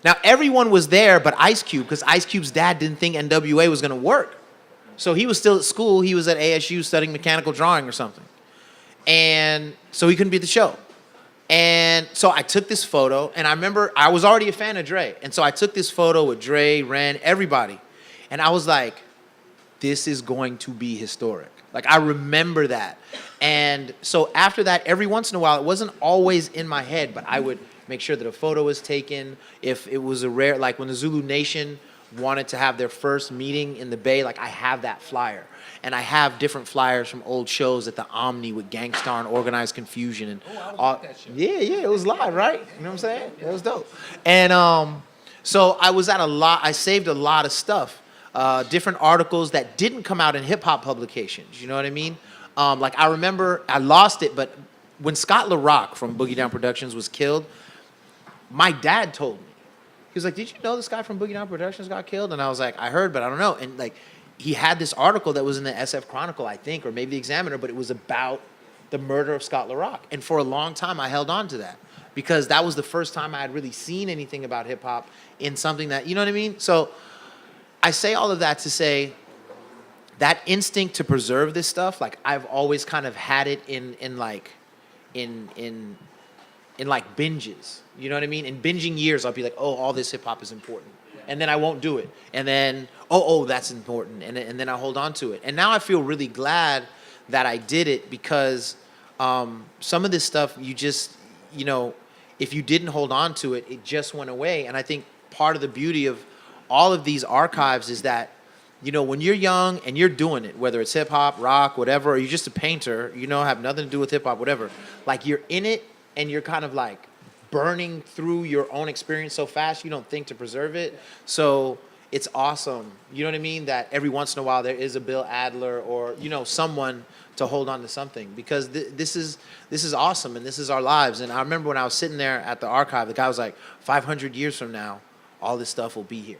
G: Now, everyone was there but Ice Cube, because Ice Cube's dad didn't think NWA was going to work. So he was still at school. He was at ASU studying mechanical drawing or something. And so he couldn't be at the show. And so I took this photo, and I remember I was already a fan of Dre. And so I took this photo with Dre, Ren, everybody. And I was like, this is going to be historic. Like, I remember that. And so after that, every once in a while, it wasn't always in my head, but I would make sure that a photo was taken. If it was a rare, like when the Zulu Nation wanted to have their first meeting in the Bay, like I have that flyer. And I have different flyers from old shows at the Omni with Gangstar and Organized Confusion. And yeah, it was live, right? You know what I'm saying? It was dope. And so I was at I saved a lot of stuff. Different articles that didn't come out in hip-hop publications, you know what I mean? Like, I remember, I lost it, but when Scott LaRock from Boogie Down Productions was killed, my dad told me. He was like, did you know this guy from Boogie Down Productions got killed? And I was like, I heard, but I don't know. And, like, he had this article that was in the SF Chronicle, I think, or maybe the Examiner, but it was about the murder of Scott LaRock. And for a long time, I held on to that because that was the first time I had really seen anything about hip-hop in something that, you know what I mean? So I say all of that to say that instinct to preserve this stuff, like I've always kind of had it in like binges. You know what I mean? In binging years, I'll be like, oh, all this hip hop is important. And then I won't do it. And then, oh, that's important. And then I hold on to it. And now I feel really glad that I did it because some of this stuff, you just, you know, if you didn't hold on to it, it just went away. And I think part of the beauty of all of these archives is that, you know, when you're young and you're doing it, whether it's hip hop, rock, whatever, or you're just a painter, you know, have nothing to do with hip hop, whatever, like you're in it and you're kind of like burning through your own experience so fast, you don't think to preserve it. So it's awesome, you know what I mean, that every once in a while there is a Bill Adler or, you know, someone to hold on to something because this is awesome and this is our lives. And I remember when I was sitting there at the archive, the guy was like, 500 years from now, all this stuff will be here.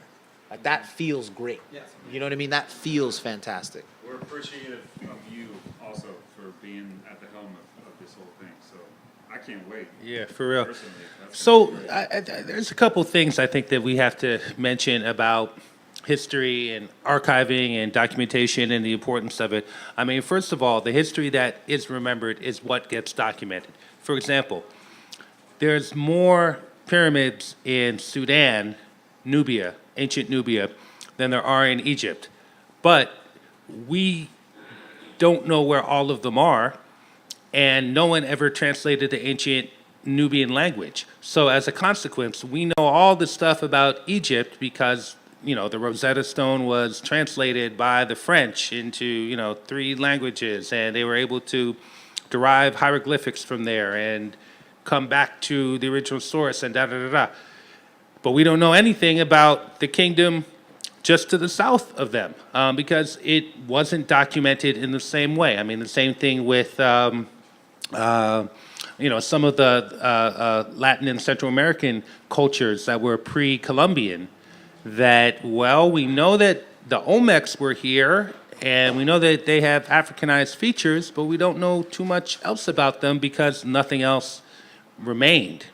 G: Like, that feels great. Yes. You know what I mean? That feels fantastic.
A: We're appreciative of you also for being at the helm of this whole thing. So I can't wait.
B: Yeah, for real.
A: Personally, that's
B: So
A: gonna be great.
B: there's a couple things I think that we have to mention about history and archiving and documentation and the importance of it. I mean, first of all, the history that is remembered is what gets documented. For example, there's more pyramids in Sudan, Nubia, ancient Nubia, than there are in Egypt. But we don't know where all of them are, and no one ever translated the ancient Nubian language. So as a consequence, we know all the stuff about Egypt because, you know, the Rosetta Stone was translated by the French into, you know, 3 languages, and they were able to derive hieroglyphics from there and come back to the original source and da-da-da-da. But we don't know anything about the kingdom just to the south of them because it wasn't documented in the same way. I mean, the same thing with, you know, some of the Latin and Central American cultures that were pre-Columbian that, well, we know that the Olmecs were here and we know that they have Africanized features, but we don't know too much else about them because nothing else remained.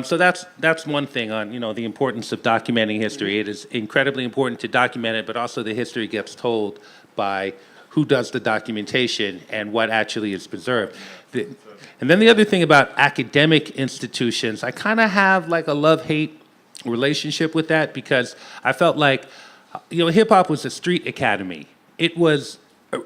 B: So that's one thing on, you know, the importance of documenting history. It is incredibly important to document it, but also the history gets told by who does the documentation and what actually is preserved. And then the other thing about academic institutions, I kind of have like a love-hate relationship with that because I felt like, you know, hip-hop was a street academy. It was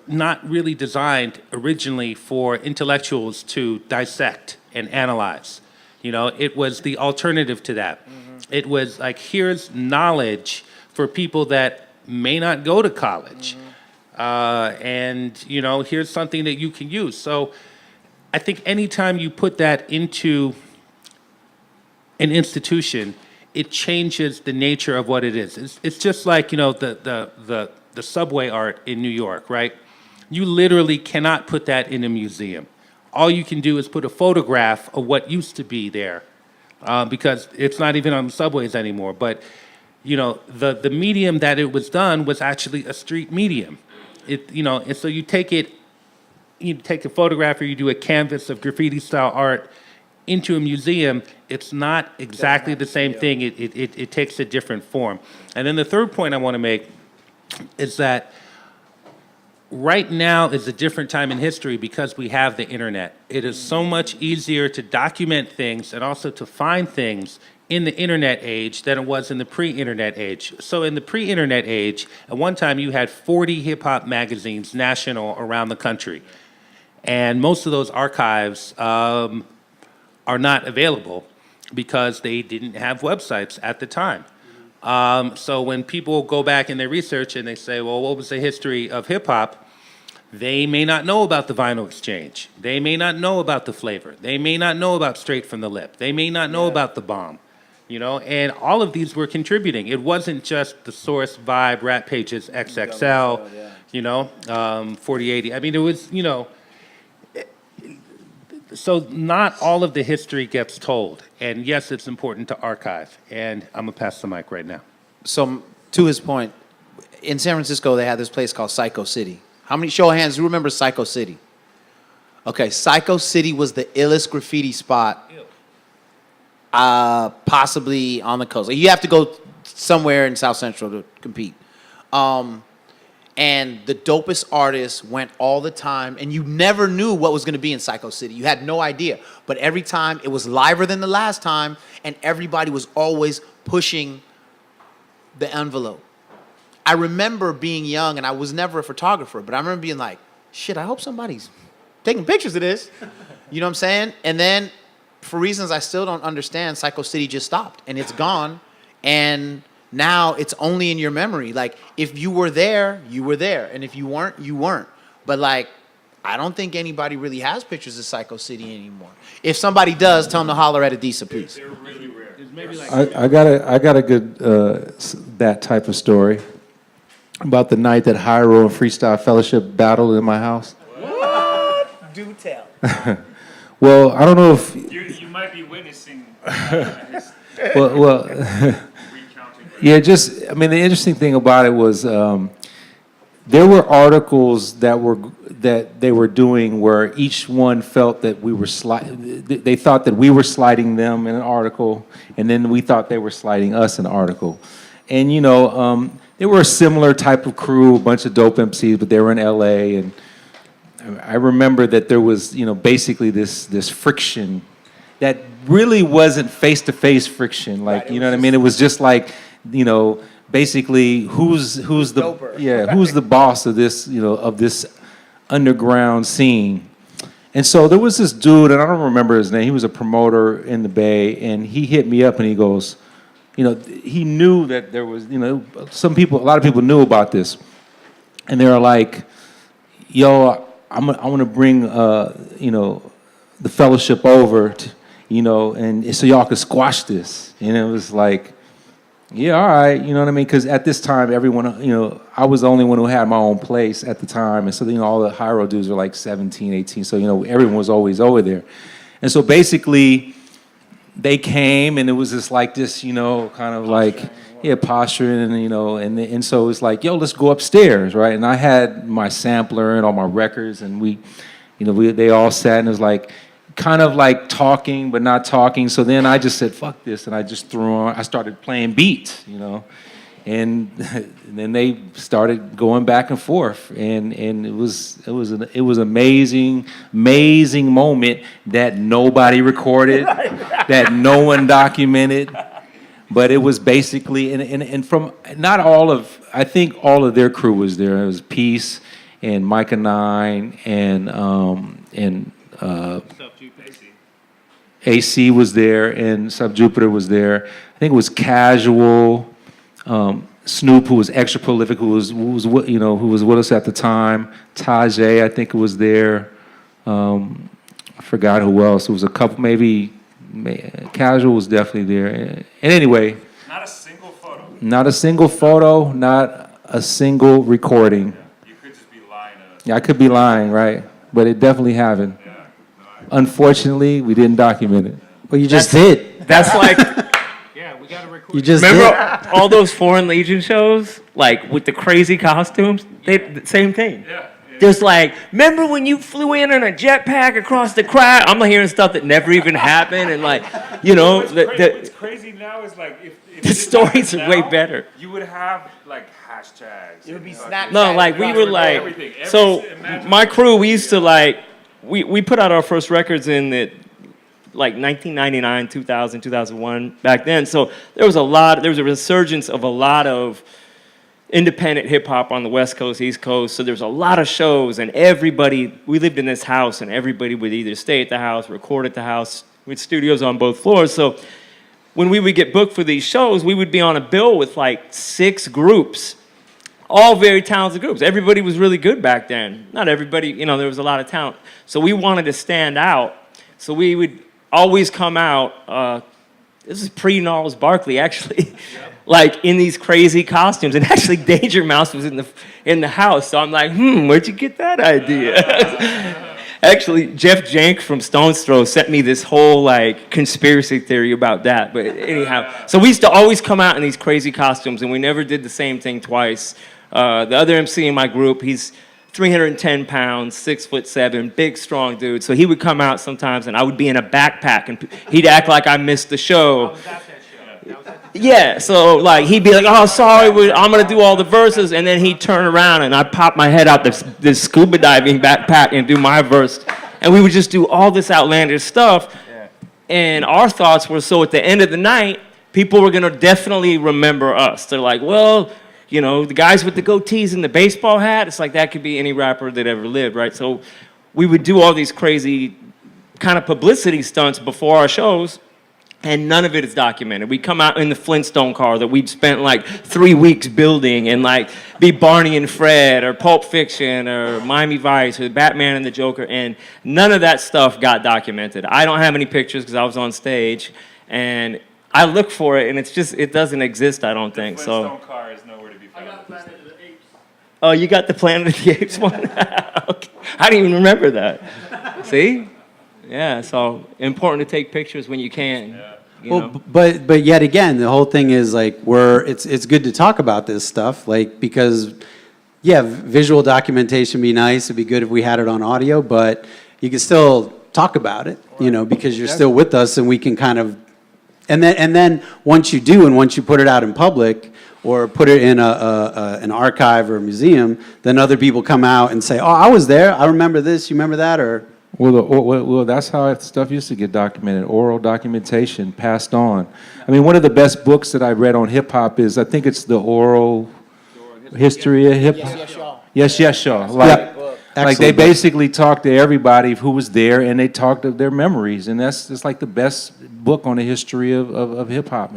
B: not really designed originally for intellectuals to dissect and analyze. You know, it was the alternative to that. Mm-hmm. It was like, here's knowledge for people that may not go to college. Mm-hmm. And, you know, here's something that you can use. So I think anytime you put that into an institution, it changes the nature of what it is. It's just like, you know, the subway art in New York, right? You literally cannot put that in a museum. All you can do is put a photograph of what used to be there because it's not even on the subways anymore. But, you know, the medium that it was done was actually a street medium. You know, and so you take a photograph or you do a canvas of graffiti-style art into a museum, it's not exactly the same thing. It takes a different form. And then the third point I want to make is that right now is a different time in history because we have the internet. It is so much easier to document things and also to find things in the internet age than it was in the pre-internet age. So in the pre-internet age, at one time you had 40 hip-hop magazines national around the country. And most of those archives are not available because they didn't have websites at the time. So when people go back in their research and they say, well, what was the history of hip-hop? They may not know about the vinyl exchange. They may not know about the flavor. They may not know about Straight from the Lip. They may not know about the bomb. And all of these were contributing. It wasn't just the Source, Vibe, Rap Pages, XXL, 4080. I mean, it was, so not all of the history gets told. And yes, it's important to archive. And I'm going to pass the mic right now.
G: So to his point, in San Francisco, they had this place called Psycho City. How many, show of hands, who remember Psycho City? Okay, Psycho City was the illest graffiti spot possibly on the coast. Like, you have to go somewhere in South Central to compete. And the dopest artists went all the time, and you never knew what was going to be in Psycho City. You had no idea. But every time, it was liver than the last time, and everybody was always pushing the envelope. I remember being young, and I was never a photographer, but I remember being like, shit, I hope somebody's taking pictures of this. You know what I'm saying? And then, for reasons I still don't understand, Psycho City just stopped, and it's gone, and now it's only in your memory. Like, if you were there, you were there, and if you weren't, you weren't. But, like, I don't think anybody really has pictures of Psycho City anymore. If somebody does, tell them to holler at Adisa, please.
B: They're really rare. Maybe like
F: I got a good that type of story about the night that Hyro and Freestyle Fellowship battled in my house.
G: What? Do tell.
F: Well, I don't know if
A: You might be witnessing
F: well yeah, I mean, the interesting thing about it was there were articles that they were doing where each one felt that we were they thought that we were slighting them in an article, and then we thought they were slighting us in an article. And they were a similar type of crew, a bunch of dope MCs, but they were in LA, and I remember that there was, basically this friction that really wasn't face-to-face friction. Like,
G: Right,
F: you know what I mean? It was just like, basically who's the
G: Doper.
F: who's the boss of this, of this underground scene. And so there was this dude, and I don't remember his name. He was a promoter in the Bay, and he hit me up and he goes, he knew that there was, a lot of people knew about this, and they were like, yo, I want to bring, the fellowship over, and so y'all could squash this. And it was like, yeah, all right, you know what I mean? Because at this time, everyone, I was the only one who had my own place at the time. And so, all the Hyro dudes were like 17, 18. So, everyone was always over there. And so basically, they came, and it was just like this, kind of like, posturing, and so it's like, yo, let's go upstairs, right? And I had my sampler and all my records, and they all sat, and it was like, kind of like talking, but not talking. So then I just said, fuck this, and I just I started playing beats, and then they started going back and forth, and it was an amazing moment that nobody recorded, that no one documented. But it was basically, and from not all of, I think all of their crew was there. It was Peace and Micah 9 and AC was there, and Sub Jupiter was there. I think it was Casual, Snoop, who was extra prolific, who was with us at the time. Tajay, I think, was there. I forgot who else. It was a couple, maybe. Casual was definitely there. And anyway,
A: not a single photo.
F: Not a single photo, not a single recording.
A: You could just be lying to us.
F: Yeah, I could be lying, right? But it definitely happened.
A: Yeah.
F: Unfortunately, we didn't document it.
D: Well, you just did.
E: That's like,
B: yeah, we got to record.
D: You just
E: remember
D: did.
E: all those Foreign Legion shows, like with the crazy costumes? Same thing.
A: Yeah.
E: Just like, remember when you flew in on a jetpack across the crowd? I'm hearing stuff that never even happened, and like,
A: What's crazy now is like if
E: the stories are way better.
A: You would have like hashtags.
G: It would be Snapchat.
E: No, like we were like,
A: Everything.
E: so my crew, we used to like, we put out our first records in the like 1999, 2000, 2001 back then. So there was a resurgence of a lot of independent hip hop on the West Coast, East Coast. So there was a lot of shows, and we lived in this house, and everybody would either stay at the house, record at the house, with studios on both floors. So when we would get booked for these shows, we would be on a bill with like 6 groups, all very talented groups. Everybody was really good back then. Not everybody, there was a lot of talent. So we wanted to stand out. So we would always come out, this is pre-Gnarls Barkley, actually, like in these crazy costumes. And actually Danger Mouse was in the house. So I'm like, where'd you get that idea? Actually, Jeff Jank from Stone's Throw sent me this whole like conspiracy theory about that. But anyhow, so we used to always come out in these crazy costumes, and we never did the same thing twice. The other MC in my group, he's 310 pounds, 6'7", big, strong dude. So he would come out sometimes, and I would be in a backpack, and he'd act like I missed the show. Yeah, so like he'd be like, "Oh, sorry, I'm gonna do all the verses," and then he'd turn around and I'd pop my head out this scuba diving backpack and do my verse, and we would just do all this outlandish stuff. And our thoughts were, so at the end of the night, people were gonna definitely remember us. They're like, well, the guys with the goatees and the baseball hat. It's like that could be any rapper that ever lived, right? So we would do all these crazy kind of publicity stunts before our shows. And none of it is documented. We come out in the Flintstone car that we'd spent like 3 weeks building, and like be Barney and Fred or Pulp Fiction or Miami Vice or Batman and the Joker, and none of that stuff got documented. I don't have any pictures because I was on stage, and I look for it, and it doesn't exist, I don't think. So.
A: Flintstone car is nowhere to be found.
C: I got Planet of the Apes.
E: Oh, you got the Planet of the Apes one? Okay. I didn't even remember that. See? Yeah, so important to take pictures when you can. Yeah.
D: Well, but yet again, the whole thing is like it's good to talk about this stuff, like, because visual documentation would be nice. It'd be good if we had it on audio, but you can still talk about it, because you're still with us, and we can kind of, and then once you do, and once you put it out in public or put it in an archive or a museum, then other people come out and say, "Oh, I was there. I remember this. You remember that?" Or
F: Well, that's how stuff used to get documented, oral documentation, passed on. I mean, one of the best books that I read on hip-hop is, I think it's The Oral History of Hip-Hop. Yes, y'all. Like they basically talked to everybody who was there, and they talked of their memories, and it's like the best book on the history of hip-hop.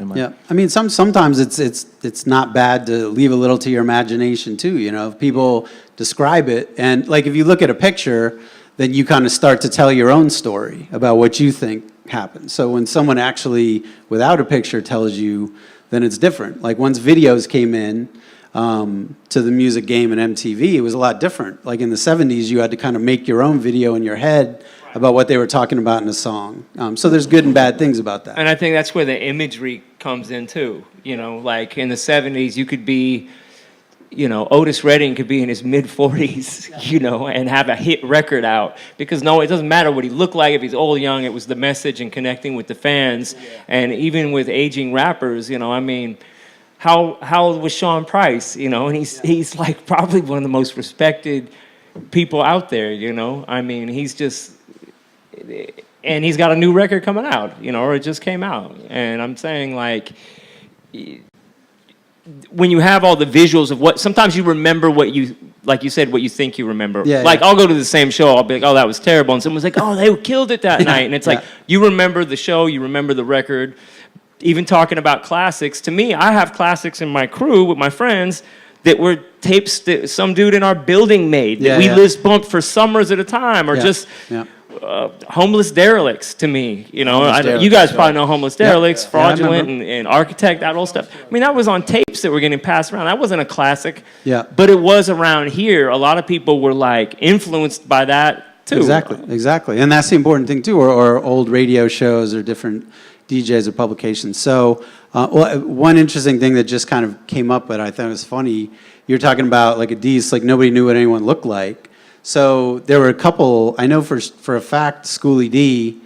D: I mean, sometimes it's not bad to leave a little to your imagination, too, If people describe it, and like if you look at a picture, then you kind of start to tell your own story about what you think happened. So when someone actually, without a picture, tells you, then it's different. Like once videos came in to the music game and MTV, it was a lot different. Like in the 70s, you had to kind of make your own video in your head about what they were talking about in a song. So there's good and bad things about that.
E: And I think that's where the imagery comes in too. Like in the 70s, you could be, Otis Redding could be in his mid-40s, and have a hit record out. Because it doesn't matter what he looked like, if he's old or young, it was the message and connecting with the fans. Yeah. And even with aging rappers, how old was Sean Price, and he's like probably one of the most respected people out there, he's just, and he's got a new record coming out, or it just came out. And I'm saying, like, when you have all the visuals of what, sometimes you remember what you, like you said, what you think you remember. I'll go to the same show, I'll be like, oh, that was terrible. And someone's like, oh, they killed it that night. And it's like, you remember the show, you remember the record. Even talking about classics, to me, I have classics in my crew with my friends that were tapes that some dude in our building made that we list bumped for summers at a time, or just homeless derelicts to me. You guys probably know homeless derelicts, fraudulent, and architect, that old stuff. I mean, that was on tapes that were getting passed around. That wasn't a classic, but it was around here. A lot of people were like influenced by that too.
D: Exactly, and that's the important thing too, or old radio shows or different DJs or publications. So, one interesting thing that just kind of came up, but I thought it was funny, you're talking about like Adisa, like nobody knew what anyone looked like. So there were a couple, I know for a fact, Schoolie D,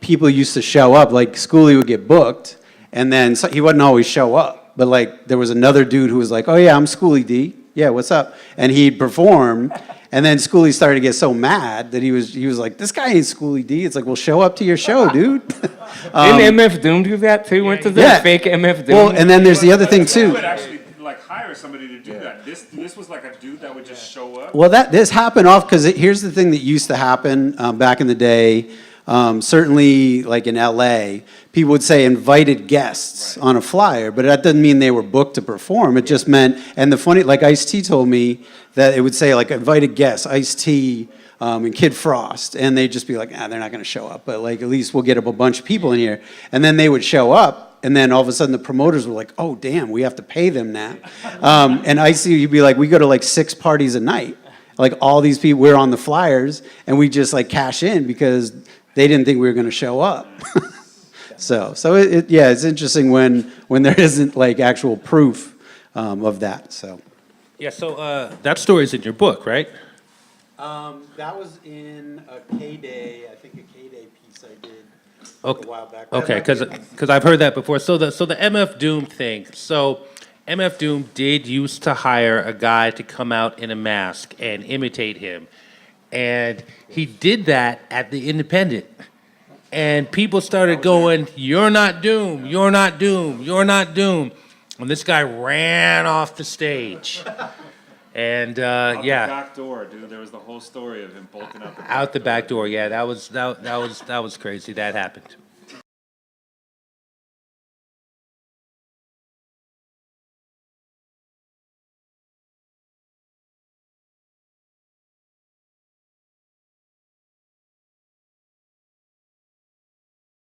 D: people used to show up, like Schoolie would get booked, and then he wouldn't always show up, but like there was another dude who was like, oh yeah, I'm Schoolie D, yeah, what's up? And he'd perform, And then Schoolie started to get so mad that he was like, this guy ain't Schoolie D. It's like, well, show up to your show, dude.
E: Didn't MF Doom do that too? Went to the
D: Yeah.
E: fake MF Doom?
D: Well, and then there's the other thing too.
A: actually like hire somebody to do that. This was like a dude that would just show up.
D: Well, this happened off because here's the thing that used to happen back in the day. Certainly, like in LA, people would say invited guests on a flyer, but that doesn't mean they were booked to perform. It just meant, and the funny, like Ice-T told me that it would say like invited guests, Ice-T and Kid Frost, and they'd just be like, they're not going to show up, but like at least we'll get a bunch of people in here, and then they would show up, and then all of a sudden the promoters were like, oh damn, we have to pay them now, and Ice-T, you'd be like, we go to like 6 parties a night, like all these people, we're on the flyers, and we just like cash in because they didn't think we were going to show up. so it's interesting when there isn't like actual proof of that. So
B: Yeah, so that story's in your book, right?
D: that was in a K-Day, I think a K-Day piece I did
B: Okay.
D: a while back.
B: Okay, because I've heard that before. So the MF Doom thing. So MF Doom did used to hire a guy to come out in a mask and imitate him, and he did that at the Independent. And people started going, "You're not Doom. You're not Doom. You're not Doom." And this guy ran off the stage. And
A: Out the
B: yeah,
A: back door, dude. There was the whole story of him bolting out the
B: out the back door. Yeah, that was crazy. That happened.